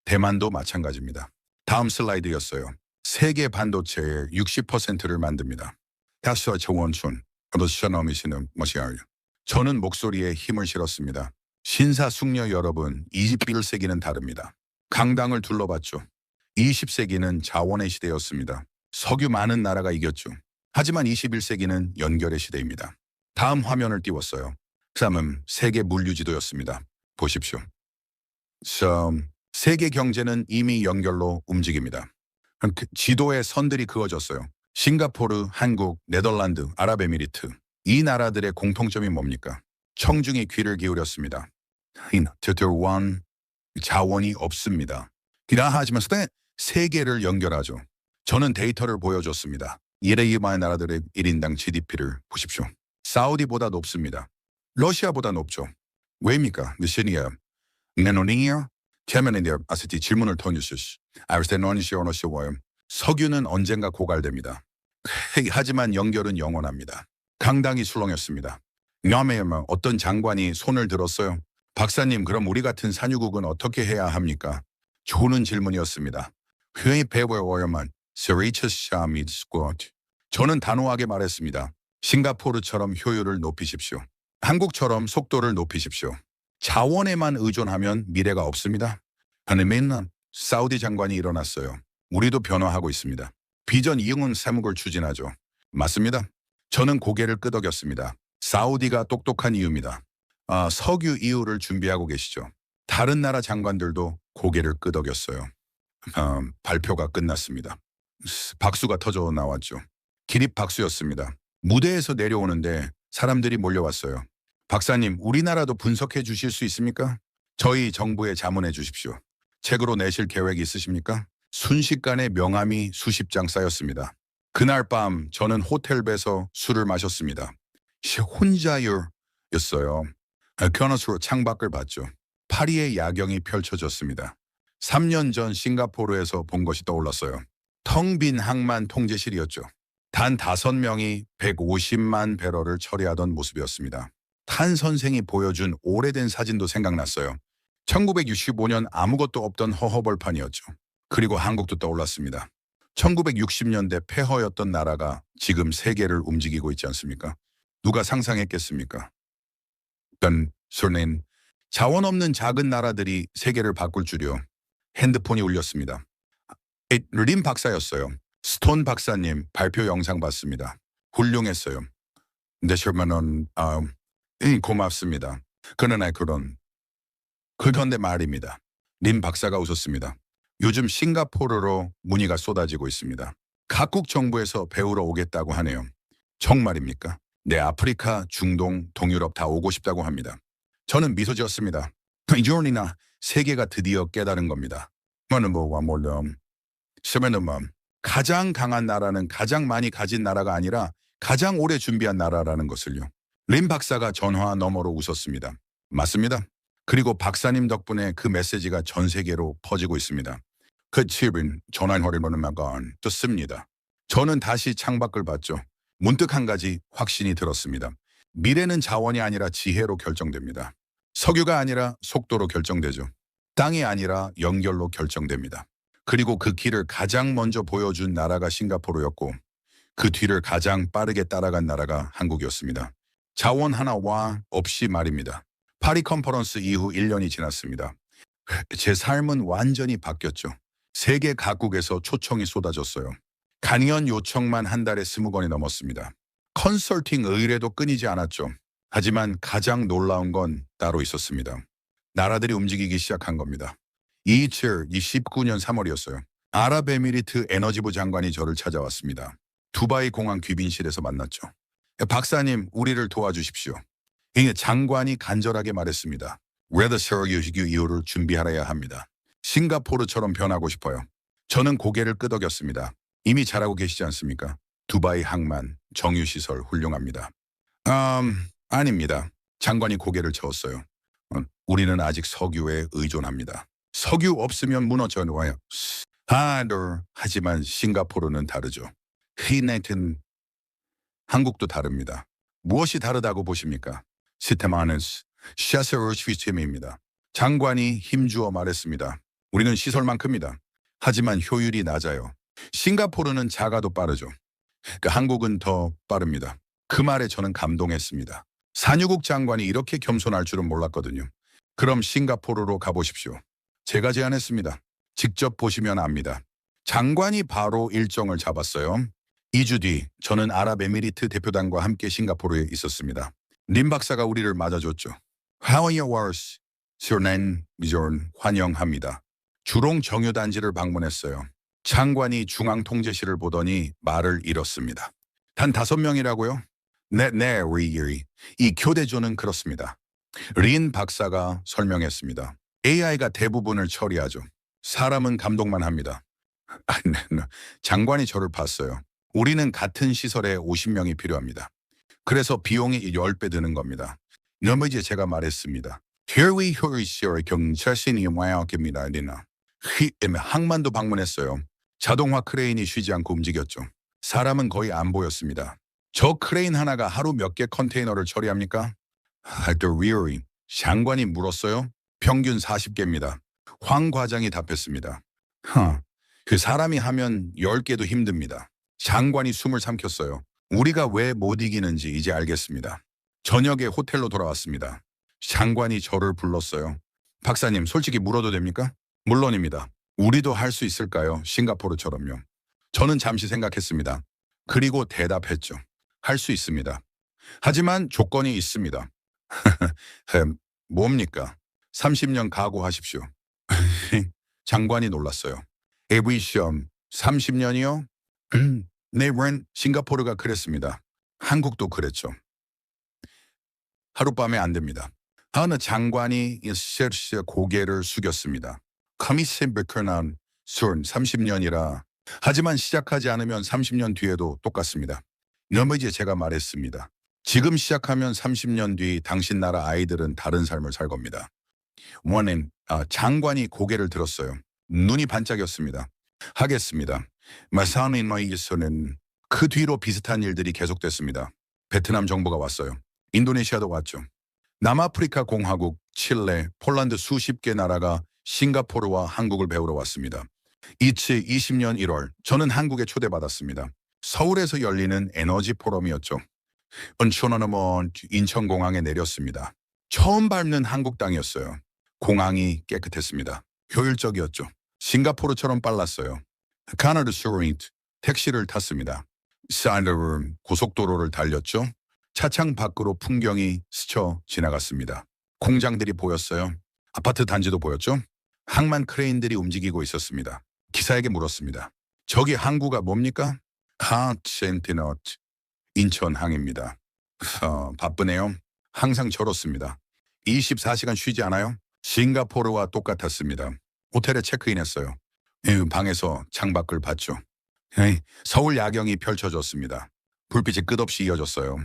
대만도 마찬가지입니다. 다음 슬라이드였어요. 세계 반도체의 60%를 만듭니다. 다시 저원촌, 러시아놈이시는 뭐시아요. 저는 목소리에 힘을 실었습니다. 신사숙녀 여러분, 21세기는 다릅니다. 강당을 둘러봤죠. 20세기는 자원의 시대였습니다. 석유 많은 나라가 이겼죠. 하지만 21세기는 연결의 시대입니다. 다음 화면을 띄웠어요. 다음은 세계 물류지도였습니다. 보십시오. 세계 경제는 이미 연결로 움직입니다. 지도에 선들이 그어졌어요. 싱가포르, 한국, 네덜란드, 아랍에미리트. 이 나라들의 공통점이 뭡니까? 청중이 귀를 기울였습니다. 자원이 없습니다. 하지만 세계를 연결하죠. 저는 데이터를 보여줬습니다. 이레이마의 나라들의 1인당 GDP를 보십시오. 사우디보다 높습니다. 러시아보다 높죠. 왜입니까? 느시니아, 네노니아, 캐메니디아 아세티 질문을 던지시시. 아르스테노니시오노시와요. 석유는 언젠가 고갈됩니다. 하지만 연결은 영원합니다. 강당이 술렁였습니다. 남해에만 어떤 장관이 손을 들었어요. 박사님, 그럼 우리 같은 산유국은 어떻게 해야 합니까? 좋은 질문이었습니다. 회의 배워야만 스리처샤미드 스쿼트. 저는 단호하게 말했습니다. 싱가포르처럼 효율을 높이십시오. 한국처럼 속도를 높이십시오. 자원에만 의존하면 미래가 없습니다. 하느맨 사우디 장관이 일어났어요. 우리도 변화하고 있습니다. 비전 이용은 세목을 추진하죠. 맞습니다. 저는 고개를 끄덕였습니다. 사우디가 똑똑한 이유입니다. 석유 이유를 준비하고 계시죠. 다른 나라 장관들도 고개를 끄덕였어요. 발표가 끝났습니다. 박수가 터져 나왔죠. 기립 박수였습니다. 무대에서 내려오는데 사람들이 몰려왔어요. 박사님, 우리나라도 분석해 주실 수 있습니까? 저희 정부에 자문해 주십시오. 책으로 내실 계획이 있으십니까? 순식간에 명함이 수십 장 쌓였습니다. 그날 밤 저는 호텔배에서 술을 마셨습니다. 혼자였어요. 견학으로 창밖을 봤죠. 파리의 야경이 펼쳐졌습니다. 3년 전 싱가포르에서 본 것이 떠올랐어요. 텅 빈 항만 통제실이었죠. 단 5명이 150만 배럴을 처리하던 모습이었습니다. 탄 선생이 보여준 오래된 사진도 생각났어요. 1965년 아무것도 없던 허허벌판이었죠. 그리고 한국도 떠올랐습니다. 1960년대 폐허였던 나라가 지금 세계를 움직이고 있지 않습니까? 누가 상상했겠습니까? 소는 자원 없는 작은 나라들이 세계를 바꿀 줄이요. 핸드폰이 울렸습니다. 림 박사였어요. 스톤 박사님 발표 영상 봤습니다. 훌륭했어요. 대셔만은 고맙습니다. 그러나 그런데 말입니다. 림 박사가 웃었습니다. 요즘 싱가포르로 문의가 쏟아지고 있습니다. 각국 정부에서 배우러 오겠다고 하네요. 정말입니까? 네, 아프리카, 중동, 동유럽 다 오고 싶다고 합니다. 저는 미소 지었습니다. 이존이나 세계가 드디어 깨달은 겁니다. 가장 강한 나라는 가장 많이 가진 나라가 아니라 가장 오래 준비한 나라라는 것을요. 림 박사가 전화 너머로 웃었습니다. 맞습니다. 그리고 박사님 덕분에 그 메시지가 전 세계로 퍼지고 있습니다. 그 칩은 전환화를 보는 막간 듣습니다. 저는 다시 창밖을 봤죠. 문득 한 가지 확신이 들었습니다. 미래는 자원이 아니라 지혜로 결정됩니다. 석유가 아니라 속도로 결정되죠. 땅이 아니라 연결로 결정됩니다. 그리고 그 길을 가장 먼저 보여준 나라가 싱가포르였고 그 뒤를 가장 빠르게 따라간 나라가 한국이었습니다. 자원 하나와 없이 말입니다. 파리 컨퍼런스 이후 1년이 지났습니다. 제 삶은 완전히 바뀌었죠. 세계 각국에서 초청이 쏟아졌어요. 강연 요청만 한 달에 20건이 넘었습니다. 컨설팅 의뢰도 끊이지 않았죠. 하지만 가장 놀라운 건 따로 있었습니다. 나라들이 움직이기 시작한 겁니다. 2019년 3월이었어요. 아랍에미리트 에너지부 장관이 저를 찾아왔습니다. 두바이 공항 귀빈실에서 만났죠. 박사님, 우리를 도와주십시오. 이 장관이 간절하게 말했습니다. 웨더셔 유시규 이후를 준비하여야 합니다. 싱가포르처럼 변하고 싶어요. 저는 고개를 끄덕였습니다. 이미 잘하고 계시지 않습니까? 두바이 항만, 정유시설 훌륭합니다. 아닙니다. 장관이 고개를 저었어요. 우리는 아직 석유에 의존합니다. 석유 없으면 무너져요. 하지만 싱가포르는 다르죠. 히네튼 한국도 다릅니다. 무엇이 다르다고 보십니까? 시스템하는스 샤세르 시스템입니다. 장관이 힘주어 말했습니다. 우리는 시설만 큽니다. 하지만 효율이 낮아요. 싱가포르는 작아도 빠르죠. 한국은 더 빠릅니다. 그 말에 저는 감동했습니다. 산유국 장관이 이렇게 겸손할 줄은 몰랐거든요. 그럼 싱가포르로 가보십시오. 제가 제안했습니다. 직접 보시면 압니다. 장관이 바로 일정을 잡았어요. 2주 뒤 저는 아랍에미리트 대표단과 함께 싱가포르에 있었습니다. 림 박사가 우리를 맞아줬죠. How are you, Wars? Sirnen, Mizorn, 환영합니다. 주롱 정유단지를 방문했어요. 장관이 중앙통제실을 보더니 말을 잃었습니다. 단 5명이라고요? 네, 우리 이 교대조는 그렇습니다. 린 박사가 설명했습니다. AI가 대부분을 처리하죠. 사람은 감독만 합니다. 장관이 저를 봤어요. 우리는 같은 시설에 50명이 필요합니다. 그래서 비용이 10배 드는 겁니다. 너무 이제 제가 말했습니다. Here 경찰신이 와야겠습니다. 항만도 방문했어요. 자동화 크레인이 쉬지 않고 움직였죠. 사람은 거의 안 보였습니다. 저 크레인 하나가 하루 몇 개 컨테이너를 처리합니까? 장관이 물었어요. 평균 40개입니다. 황 과장이 답했습니다. 그 사람이 하면 10개도 힘듭니다. 장관이 숨을 삼켰어요. 우리가 왜 못 이기는지 이제 알겠습니다. 저녁에 호텔로 돌아왔습니다. 장관이 저를 불렀어요. 박사님, 솔직히 물어도 됩니까? 물론입니다. 우리도 할 수 있을까요? 싱가포르처럼요. 저는 잠시 생각했습니다. 그리고 대답했죠. 할 수 있습니다. 하지만 조건이 있습니다. 뭡니까? 30년 각오하십시오. 장관이 놀랐어요. 에브리 시험 30년이요? 네, 싱가포르가 그랬습니다. 한국도 그랬죠. 하룻밤에 안 됩니다. 어느 장관이 고개를 숙였습니다. 커미센 베크난 순 30년이라 하지만 시작하지 않으면 30년 뒤에도 똑같습니다. 너무 이제 제가 말했습니다. 지금 시작하면 30년 뒤 당신 나라 아이들은 다른 삶을 살 겁니다. 장관이 고개를 들었어요. 눈이 반짝였습니다. 하겠습니다. 마사니마이에서는 그 뒤로 비슷한 일들이 계속됐습니다. 베트남 정부가 왔어요. 인도네시아도 왔죠. 남아프리카 공화국, 칠레, 폴란드 수십 개 나라가 싱가포르와 한국을 배우러 왔습니다. 2020년 1월 저는 한국에 초대받았습니다. 서울에서 열리는 에너지 포럼이었죠. 인천공항에 내렸습니다. 처음 밟는 한국 땅이었어요. 공항이 깨끗했습니다. 효율적이었죠. 싱가포르처럼 빨랐어요. 카나다 스트리트 택시를 탔습니다. 사이드룸 고속도로를 달렸죠. 차창 밖으로 풍경이 스쳐 지나갔습니다. 공장들이 보였어요. 아파트 단지도 보였죠. 항만 크레인들이 움직이고 있었습니다. 기사에게 물었습니다. 저기 항구가 뭡니까? 센티너트 인천항입니다. 바쁘네요. 항상 저렇습니다. 24시간 쉬지 않아요? 싱가포르와 똑같았습니다. 호텔에 체크인했어요. 방에서 창밖을 봤죠. 서울 야경이 펼쳐졌습니다. 불빛이 끝없이 이어졌어요.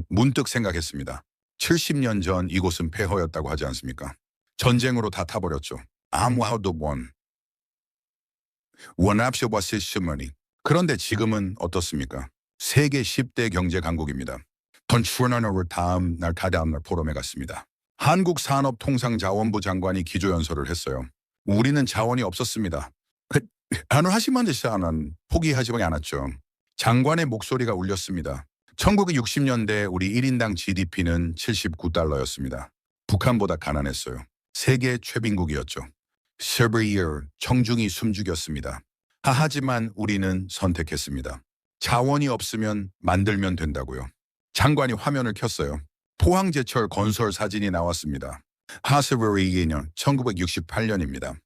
문득 생각했습니다. 70년 전 이곳은 폐허였다고 하지 않습니까? 전쟁으로 다 타버렸죠. 아무하도 원합시와 시스머니. 그런데 지금은 어떻습니까? 세계 10대 경제 강국입니다. 던추너너를 다음 날 포럼에 갔습니다. 한국산업통상자원부 장관이 기조연설을 했어요. 우리는 자원이 없었습니다. 하지만 저는 포기하지 않았죠. 장관의 목소리가 울렸습니다. 1960년대 우리 1인당 GDP는 79달러였습니다. 북한보다 가난했어요. 세계 최빈국이었죠. 서브이어 청중이 숨죽였습니다. 하지만 우리는 선택했습니다. 자원이 없으면 만들면 된다고요. 장관이 화면을 켰어요. 포항제철 건설 사진이 나왔습니다. 하스버리 2년 1968년입니다.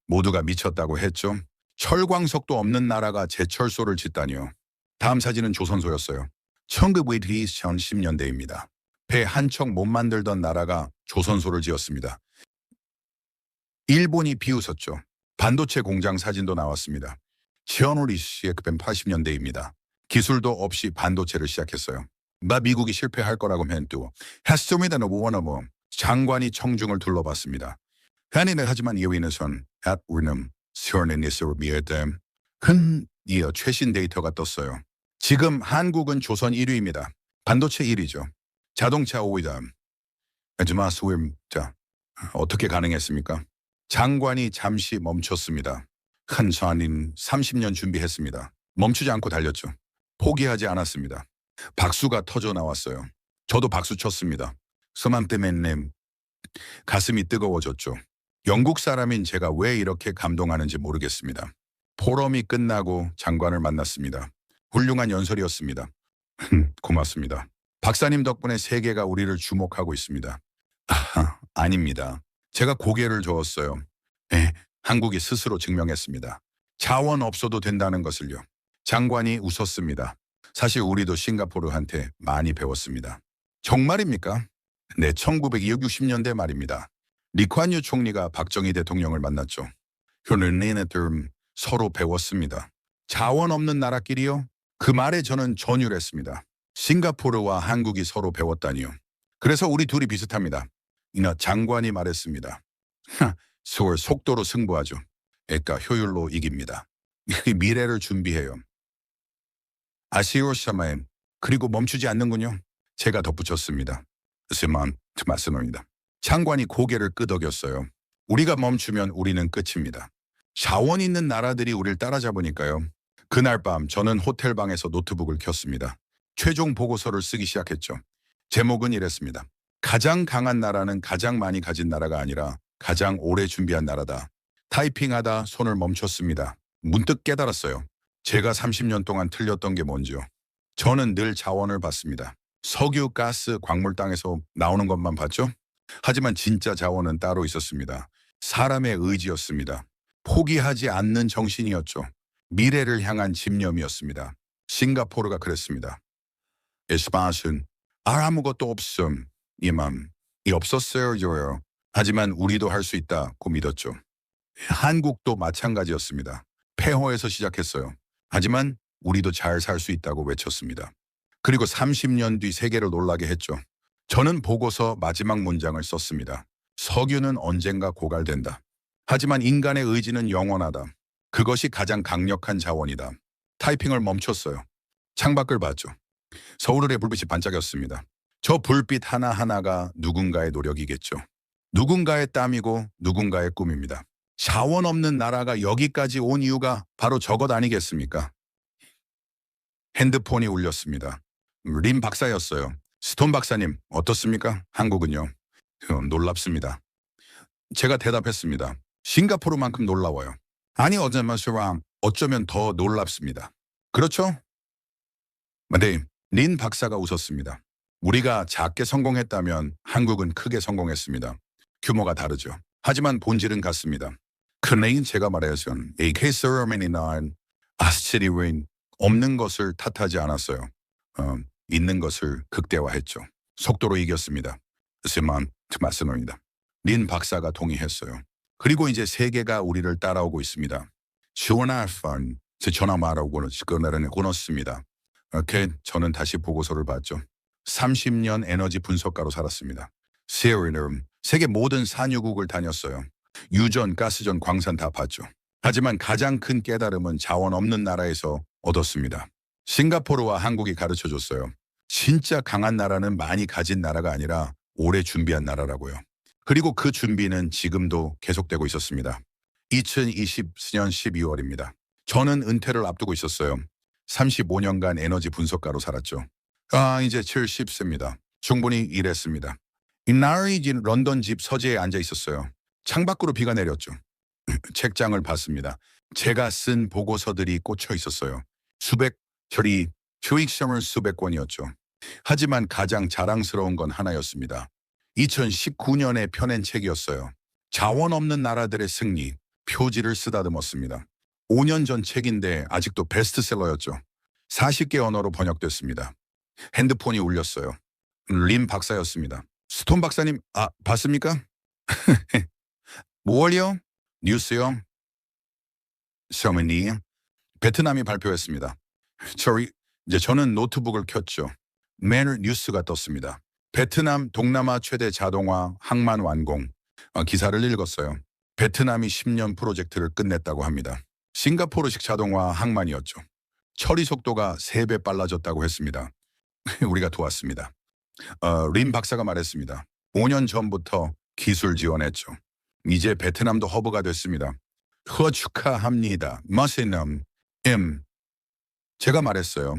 모두가 미쳤다고 했죠. 철광석도 없는 나라가 제철소를 짓다니요. 다음 사진은 조선소였어요. 1920년대입니다. 배 한 척 못 만들던 나라가 조선소를 지었습니다. 일본이 비웃었죠. 반도체 공장 사진도 나왔습니다. 시어노리 씨의 80년대입니다. 기술도 없이 반도체를 시작했어요. 미국이 실패할 거라고 멘트 했습니다. 원어머 장관이 청중을 둘러봤습니다. 하지만 이위는선 우리는 시어네니스로 미에댐 큰 최신 데이터가 떴어요. 지금 한국은 조선 1위입니다. 반도체 1위죠. 자동차 5위다. 하지만 자, 어떻게 가능했습니까? 장관이 잠시 멈췄습니다. 한산인 30년 준비했습니다. 멈추지 않고 달렸죠. 포기하지 않았습니다. 박수가 터져 나왔어요. 저도 박수 쳤습니다. 서맘때맨님 가슴이 뜨거워졌죠. 영국 사람인 제가 왜 이렇게 감동하는지 모르겠습니다. 포럼이 끝나고 장관을 만났습니다. 훌륭한 연설이었습니다. 고맙습니다. 박사님 덕분에 세계가 우리를 주목하고 있습니다. 아닙니다. 제가 고개를 저었어요. 한국이 스스로 증명했습니다. 자원 없어도 된다는 것을요. 장관이 웃었습니다. 사실 우리도 싱가포르한테 많이 배웠습니다. 정말입니까? 네, 1960년대 말입니다. 리쿠안유 총리가 박정희 대통령을 만났죠. 그는 서로 배웠습니다. 자원 없는 나라끼리요? 그 말에 저는 전율했습니다. 싱가포르와 한국이 서로 배웠다니요. 그래서 우리 둘이 비슷합니다. 이나 장관이 말했습니다. 서울 속도로 승부하죠. 그러니까 효율로 이깁니다. 미래를 준비해요. 아시오샤마엔 그리고 멈추지 않는군요. 제가 덧붙였습니다. 스만 말씀입니다. 장관이 고개를 끄덕였어요. 우리가 멈추면 우리는 끝입니다. 자원 있는 나라들이 우리를 따라잡으니까요. 그날 밤 저는 호텔방에서 노트북을 켰습니다. 최종 보고서를 쓰기 시작했죠. 제목은 이랬습니다. 가장 강한 나라는 가장 많이 가진 나라가 아니라 가장 오래 준비한 나라다. 타이핑하다 손을 멈췄습니다. 문득 깨달았어요. 제가 30년 동안 틀렸던 게 뭔지요. 저는 늘 자원을 봤습니다. 석유, 가스, 광물 땅에서 나오는 것만 봤죠. 하지만 진짜 자원은 따로 있었습니다. 사람의 의지였습니다. 포기하지 않는 정신이었죠. 미래를 향한 집념이었습니다. 싱가포르가 그랬습니다. 에스파스는 아무것도 없음. 이 없었어요. 하지만 우리도 할 수 있다고 믿었죠. 한국도 마찬가지였습니다. 폐허에서 시작했어요. 하지만 우리도 잘 살 수 있다고 외쳤습니다. 그리고 30년 뒤 세계를 놀라게 했죠. 저는 보고서 마지막 문장을 썼습니다. 석유는 언젠가 고갈된다. 하지만 인간의 의지는 영원하다. 그것이 가장 강력한 자원이다. 타이핑을 멈췄어요. 창밖을 봤죠. 서울의 불빛이 반짝였습니다. 저 불빛 하나하나가 누군가의 노력이겠죠. 누군가의 땀이고 누군가의 꿈입니다. 자원 없는 나라가 여기까지 온 이유가 바로 저것 아니겠습니까? 핸드폰이 울렸습니다. 림 박사였어요. 스톤 박사님 어떻습니까? 한국은요. 놀랍습니다. 제가 대답했습니다. 싱가포르만큼 놀라워요. 아니 어쩌면 더 놀랍습니다. 그렇죠? 네, 린 박사가 웃었습니다. 우리가 작게 성공했다면 한국은 크게 성공했습니다. 규모가 다르죠. 하지만 본질은 같습니다. 그네인 제가 말해서 AK 서머니나 아스치리윈 없는 것을 탓하지 않았어요. 있는 것을 극대화했죠. 속도로 이겼습니다. 스만 말씀입니다. 린 박사가 동의했어요. 그리고 이제 세계가 우리를 따라오고 있습니다. 시원한 전화 말하고 끊었습니다. 이렇게 저는 다시 보고서를 봤죠. 30년 에너지 분석가로 살았습니다. 세계 모든 산유국을 다녔어요. 유전, 가스전, 광산 다 봤죠. 하지만 가장 큰 깨달음은 자원 없는 나라에서 얻었습니다. 싱가포르와 한국이 가르쳐줬어요. 진짜 강한 나라는 많이 가진 나라가 아니라 오래 준비한 나라라고요. 그리고 그 준비는 지금도 계속되고 있었습니다. 2020년 12월입니다. 저는 은퇴를 앞두고 있었어요. 35년간 에너지 분석가로 살았죠. 이제 70세입니다. 충분히 일했습니다. 이날이 런던 집 서재에 앉아 있었어요. 창밖으로 비가 내렸죠. 책장을 봤습니다. 제가 쓴 보고서들이 꽂혀 있었어요. 수백 처리 교육 시험을 수백 권이었죠. 하지만 가장 자랑스러운 건 하나였습니다. 2019년에 펴낸 책이었어요. 자원 없는 나라들의 승리, 표지를 쓰다듬었습니다. 5년 전 책인데 아직도 베스트셀러였죠. 40개 언어로 번역됐습니다. 핸드폰이 울렸어요. 림 박사였습니다. 스톤 박사님, 봤습니까? 뭘요? 뉴스요? 서머니, 베트남이 발표했습니다. 저는 노트북을 켰죠. 매일 뉴스가 떴습니다. 베트남 동남아 최대 자동화 항만 완공. 기사를 읽었어요. 베트남이 10년 프로젝트를 끝냈다고 합니다. 싱가포르식 자동화 항만이었죠. 처리 속도가 3배 빨라졌다고 했습니다. 우리가 도왔습니다. 림 박사가 말했습니다. 5년 전부터 기술 지원했죠. 이제 베트남도 허브가 됐습니다. 축하합니다. 머시넘 제가 말했어요.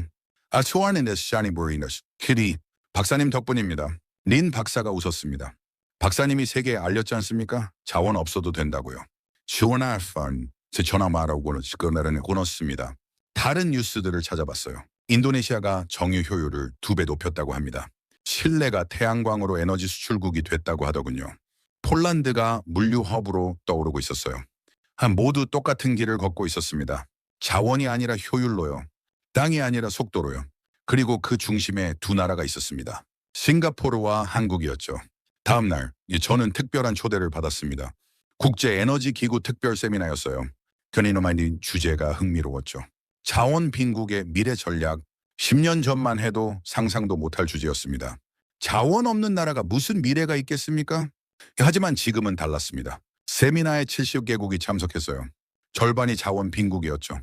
좋아하는 샤니 보이너스 키리 박사님 덕분입니다. 린 박사가 웃었습니다. 박사님이 세계에 알렸지 않습니까? 자원 없어도 된다고요. 시원한 펀 제 전화 말하고 끊었습니다. 다른 뉴스들을 찾아봤어요. 인도네시아가 정유 효율을 2배 높였다고 합니다. 칠레가 태양광으로 에너지 수출국이 됐다고 하더군요. 폴란드가 물류 허브로 떠오르고 있었어요. 모두 똑같은 길을 걷고 있었습니다. 자원이 아니라 효율로요. 땅이 아니라 속도로요. 그리고 그 중심에 두 나라가 있었습니다. 싱가포르와 한국이었죠. 다음 날 저는 특별한 초대를 받았습니다. 국제에너지기구 특별 세미나였어요. 견인어마인 주제가 흥미로웠죠. 자원 빈국의 미래 전략, 10년 전만 해도 상상도 못할 주제였습니다. 자원 없는 나라가 무슨 미래가 있겠습니까? 하지만 지금은 달랐습니다. 세미나에 70개국이 참석했어요. 절반이 자원 빈국이었죠.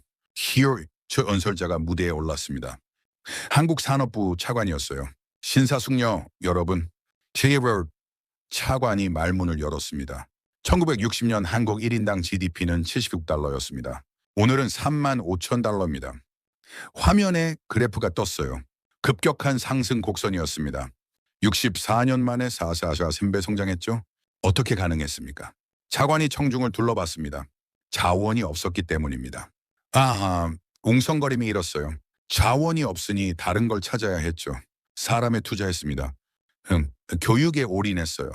저 연설자가 무대에 올랐습니다. 한국 산업부 차관이었어요. 신사숙녀 여러분, 제이버 차관이 말문을 열었습니다. 1960년 한국 1인당 GDP는 76달러였습니다. 오늘은 3만 5천 달러입니다. 화면에 그래프가 떴어요. 급격한 상승 곡선이었습니다. 64년 만에 3배 성장했죠? 어떻게 가능했습니까? 차관이 청중을 둘러봤습니다. 자원이 없었기 때문입니다. 웅성거림이 일었어요. 자원이 없으니 다른 걸 찾아야 했죠. 사람에 투자했습니다. 교육에 올인했어요.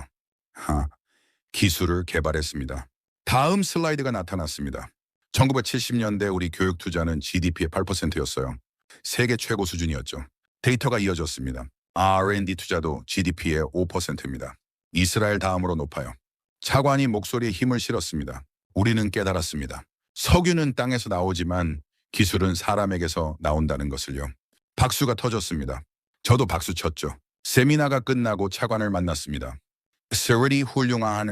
기술을 개발했습니다. 다음 슬라이드가 나타났습니다. 1970년대 우리 교육 투자는 GDP의 8%였어요. 세계 최고 수준이었죠. 데이터가 이어졌습니다. R&D 투자도 GDP의 5%입니다. 이스라엘 다음으로 높아요. 차관이 목소리에 힘을 실었습니다. 우리는 깨달았습니다. 석유는 땅에서 나오지만 기술은 사람에게서 나온다는 것을요. 박수가 터졌습니다. 저도 박수 쳤죠. 세미나가 끝나고 차관을 만났습니다. 세월이 훌륭한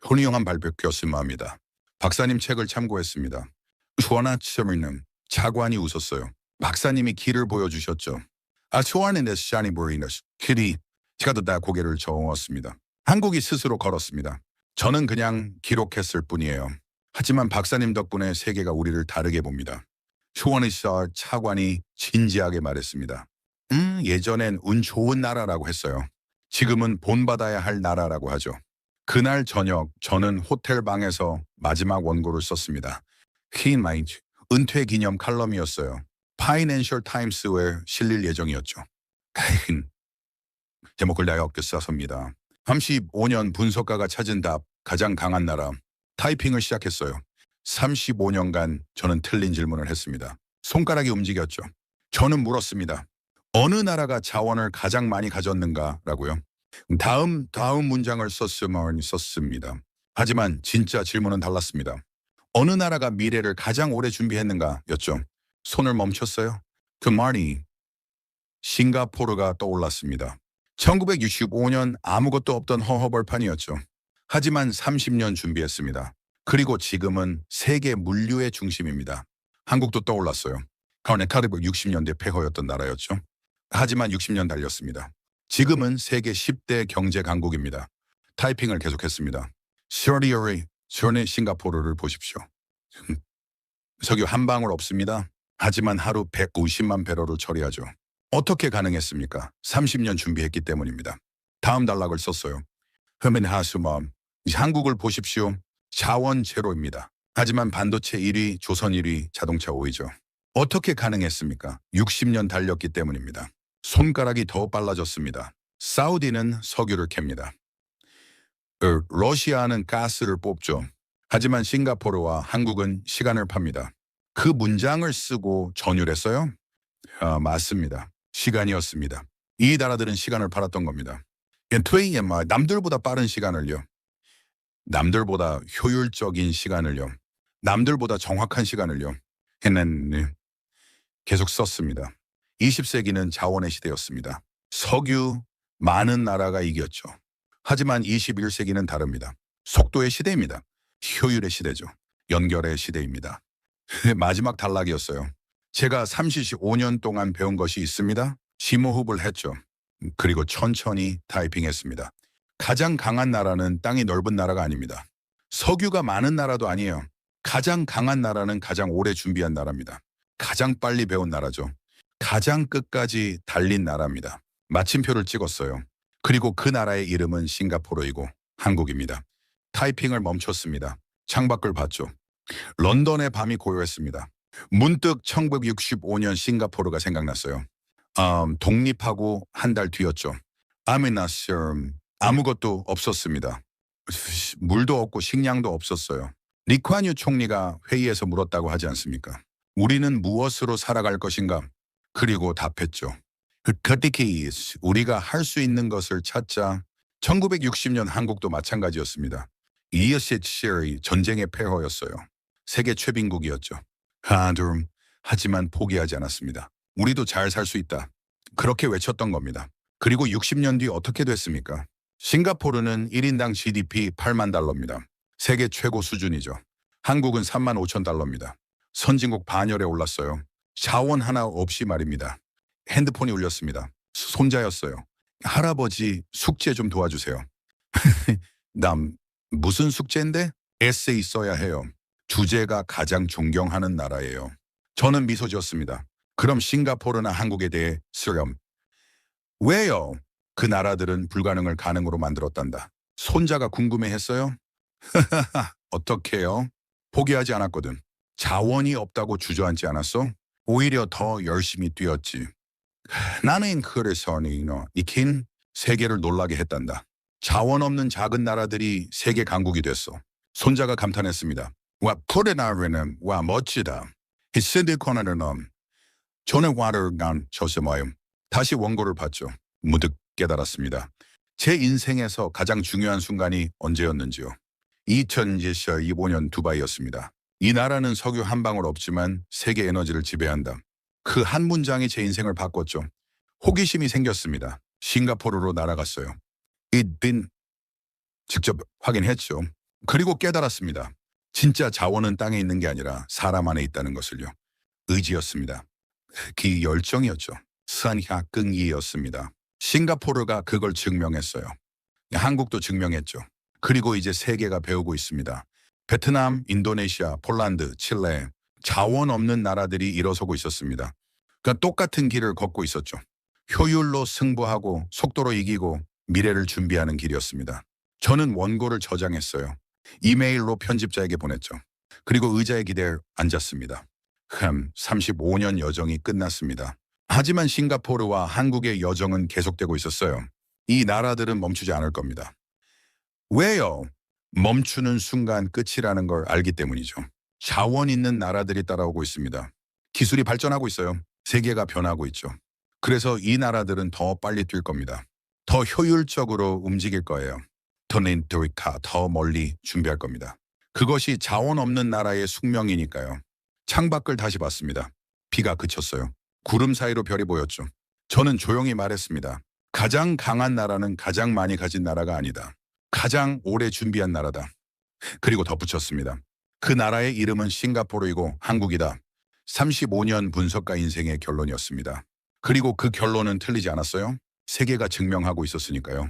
훌륭한 발표였습니다. 박사님 책을 참고했습니다. 주원아처럼 차관이 웃었어요. 박사님이 길을 보여주셨죠. 좋아하는 샤니 보이너스 길이 제가 다 고개를 저었습니다. 한국이 스스로 걸었습니다. 저는 그냥 기록했을 뿐이에요. 하지만 박사님 덕분에 세계가 우리를 다르게 봅니다. 쇼원이서 차관이 진지하게 말했습니다. 예전엔 운 좋은 나라라고 했어요. 지금은 본받아야 할 나라라고 하죠. 그날 저녁 저는 호텔 방에서 마지막 원고를 썼습니다. 퀸마인드 은퇴 기념 칼럼이었어요. 파이낸셜 타임스에 실릴 예정이었죠. 제목을 내가 써섭니다. 35년 분석가가 찾은 답 가장 강한 나라. 타이핑을 시작했어요. 35년간 저는 틀린 질문을 했습니다. 손가락이 움직였죠. 저는 물었습니다. 어느 나라가 자원을 가장 많이 가졌는가라고요. 다음 문장을 썼습니다. 하지만 진짜 질문은 달랐습니다. 어느 나라가 미래를 가장 오래 준비했는가였죠. 손을 멈췄어요. 그 말이 싱가포르가 떠올랐습니다. 1965년 아무것도 없던 허허벌판이었죠. 하지만 30년 준비했습니다. 그리고 지금은 세계 물류의 중심입니다. 한국도 떠올랐어요. 카르네 60년대 폐허였던 나라였죠. 하지만 60년 달렸습니다. 지금은 세계 10대 경제 강국입니다. 타이핑을 계속했습니다. 전에 싱가포르를 보십시오. 석유 한 방울 없습니다. 하지만 하루 150만 배럴을 처리하죠. 어떻게 가능했습니까? 30년 준비했기 때문입니다. 다음 단락을 썼어요. 흐멘하수멈. 한국을 보십시오. 자원 제로입니다. 하지만 반도체 1위, 조선 1위, 자동차 5위죠. 어떻게 가능했습니까? 60년 달렸기 때문입니다. 손가락이 더 빨라졌습니다. 사우디는 석유를 캡니다. 러시아는 가스를 뽑죠. 하지만 싱가포르와 한국은 시간을 팝니다. 그 문장을 쓰고 전율했어요? 맞습니다. 시간이었습니다. 이 나라들은 시간을 팔았던 겁니다. 남들보다 빠른 시간을요. 남들보다 효율적인 시간을요. 남들보다 정확한 시간을요. 해낸 계속 썼습니다. 20세기는 자원의 시대였습니다. 석유 많은 나라가 이겼죠. 하지만 21세기는 다릅니다. 속도의 시대입니다. 효율의 시대죠. 연결의 시대입니다. 마지막 단락이었어요. 제가 35년 동안 배운 것이 있습니다. 심호흡을 했죠. 그리고 천천히 타이핑했습니다. 가장 강한 나라는 땅이 넓은 나라가 아닙니다. 석유가 많은 나라도 아니에요. 가장 강한 나라는 가장 오래 준비한 나라입니다. 가장 빨리 배운 나라죠. 가장 끝까지 달린 나라입니다. 마침표를 찍었어요. 그리고 그 나라의 이름은 싱가포르이고 한국입니다. 타이핑을 멈췄습니다. 창밖을 봤죠. 런던의 밤이 고요했습니다. 문득 1965년 싱가포르가 생각났어요. 독립하고 한 달 뒤였죠. 아무것도 없었습니다. 물도 없고 식량도 없었어요. 리쿠안유 총리가 회의에서 물었다고 하지 않습니까? 우리는 무엇으로 살아갈 것인가? 그리고 답했죠. 그때기 우리가 할 수 있는 것을 찾자. 1960년 한국도 마찬가지였습니다. 이어시치 전쟁의 폐허였어요. 세계 최빈국이었죠. 하지만 포기하지 않았습니다. 우리도 잘 살 수 있다. 그렇게 외쳤던 겁니다. 그리고 60년 뒤 어떻게 됐습니까? 싱가포르는 1인당 GDP 8만 달러입니다. 세계 최고 수준이죠. 한국은 3만 5천 달러입니다. 선진국 반열에 올랐어요. 자원 하나 없이 말입니다. 핸드폰이 울렸습니다. 손자였어요. 할아버지 숙제 좀 도와주세요. 무슨 숙제인데? 에세이 써야 해요. 주제가 가장 존경하는 나라예요. 저는 미소 지었습니다. 그럼 싱가포르나 한국에 대해 쓰렴. 왜요? 그 나라들은 불가능을 가능으로 만들었단다. 손자가 궁금해했어요? 어떻게요? 포기하지 않았거든. 자원이 없다고 주저앉지 않았어? 오히려 더 열심히 뛰었지. 나는 그래서 이킨 세계를 놀라게 했단다. 자원 없는 작은 나라들이 세계 강국이 됐어. 손자가 감탄했습니다. 와 푸르나르는 와 멋지다. 히스디코나르는 저는 와를 간 저스마요. 다시 원고를 봤죠. 무득 깨달았습니다. 제 인생에서 가장 중요한 순간이 언제였는지요. 2025년 두바이였습니다. 이 나라는 석유 한 방울 없지만 세계 에너지를 지배한다. 그 한 문장이 제 인생을 바꿨죠. 호기심이 생겼습니다. 싱가포르로 날아갔어요. 직접 확인했죠. 그리고 깨달았습니다. 진짜 자원은 땅에 있는 게 아니라 사람 안에 있다는 것을요. 의지였습니다. 그 열정이었죠. 산하끈이었습니다. 싱가포르가 그걸 증명했어요. 한국도 증명했죠. 그리고 이제 세계가 배우고 있습니다. 베트남, 인도네시아, 폴란드, 칠레 자원 없는 나라들이 일어서고 있었습니다. 그러니까 똑같은 길을 걷고 있었죠. 효율로 승부하고 속도로 이기고 미래를 준비하는 길이었습니다. 저는 원고를 저장했어요. 이메일로 편집자에게 보냈죠. 그리고 의자에 기대어 앉았습니다. 35년 여정이 끝났습니다. 하지만 싱가포르와 한국의 여정은 계속되고 있었어요. 이 나라들은 멈추지 않을 겁니다. 왜요? 멈추는 순간 끝이라는 걸 알기 때문이죠. 자원 있는 나라들이 따라오고 있습니다. 기술이 발전하고 있어요. 세계가 변하고 있죠. 그래서 이 나라들은 더 빨리 뛸 겁니다. 더 효율적으로 움직일 거예요. 더 멀리 준비할 겁니다. 그것이 자원 없는 나라의 숙명이니까요. 창밖을 다시 봤습니다. 비가 그쳤어요. 구름 사이로 별이 보였죠. 저는 조용히 말했습니다. 가장 강한 나라는 가장 많이 가진 나라가 아니다. 가장 오래 준비한 나라다. 그리고 덧붙였습니다. 그 나라의 이름은 싱가포르이고 한국이다. 35년 분석가 인생의 결론이었습니다. 그리고 그 결론은 틀리지 않았어요. 세계가 증명하고 있었으니까요.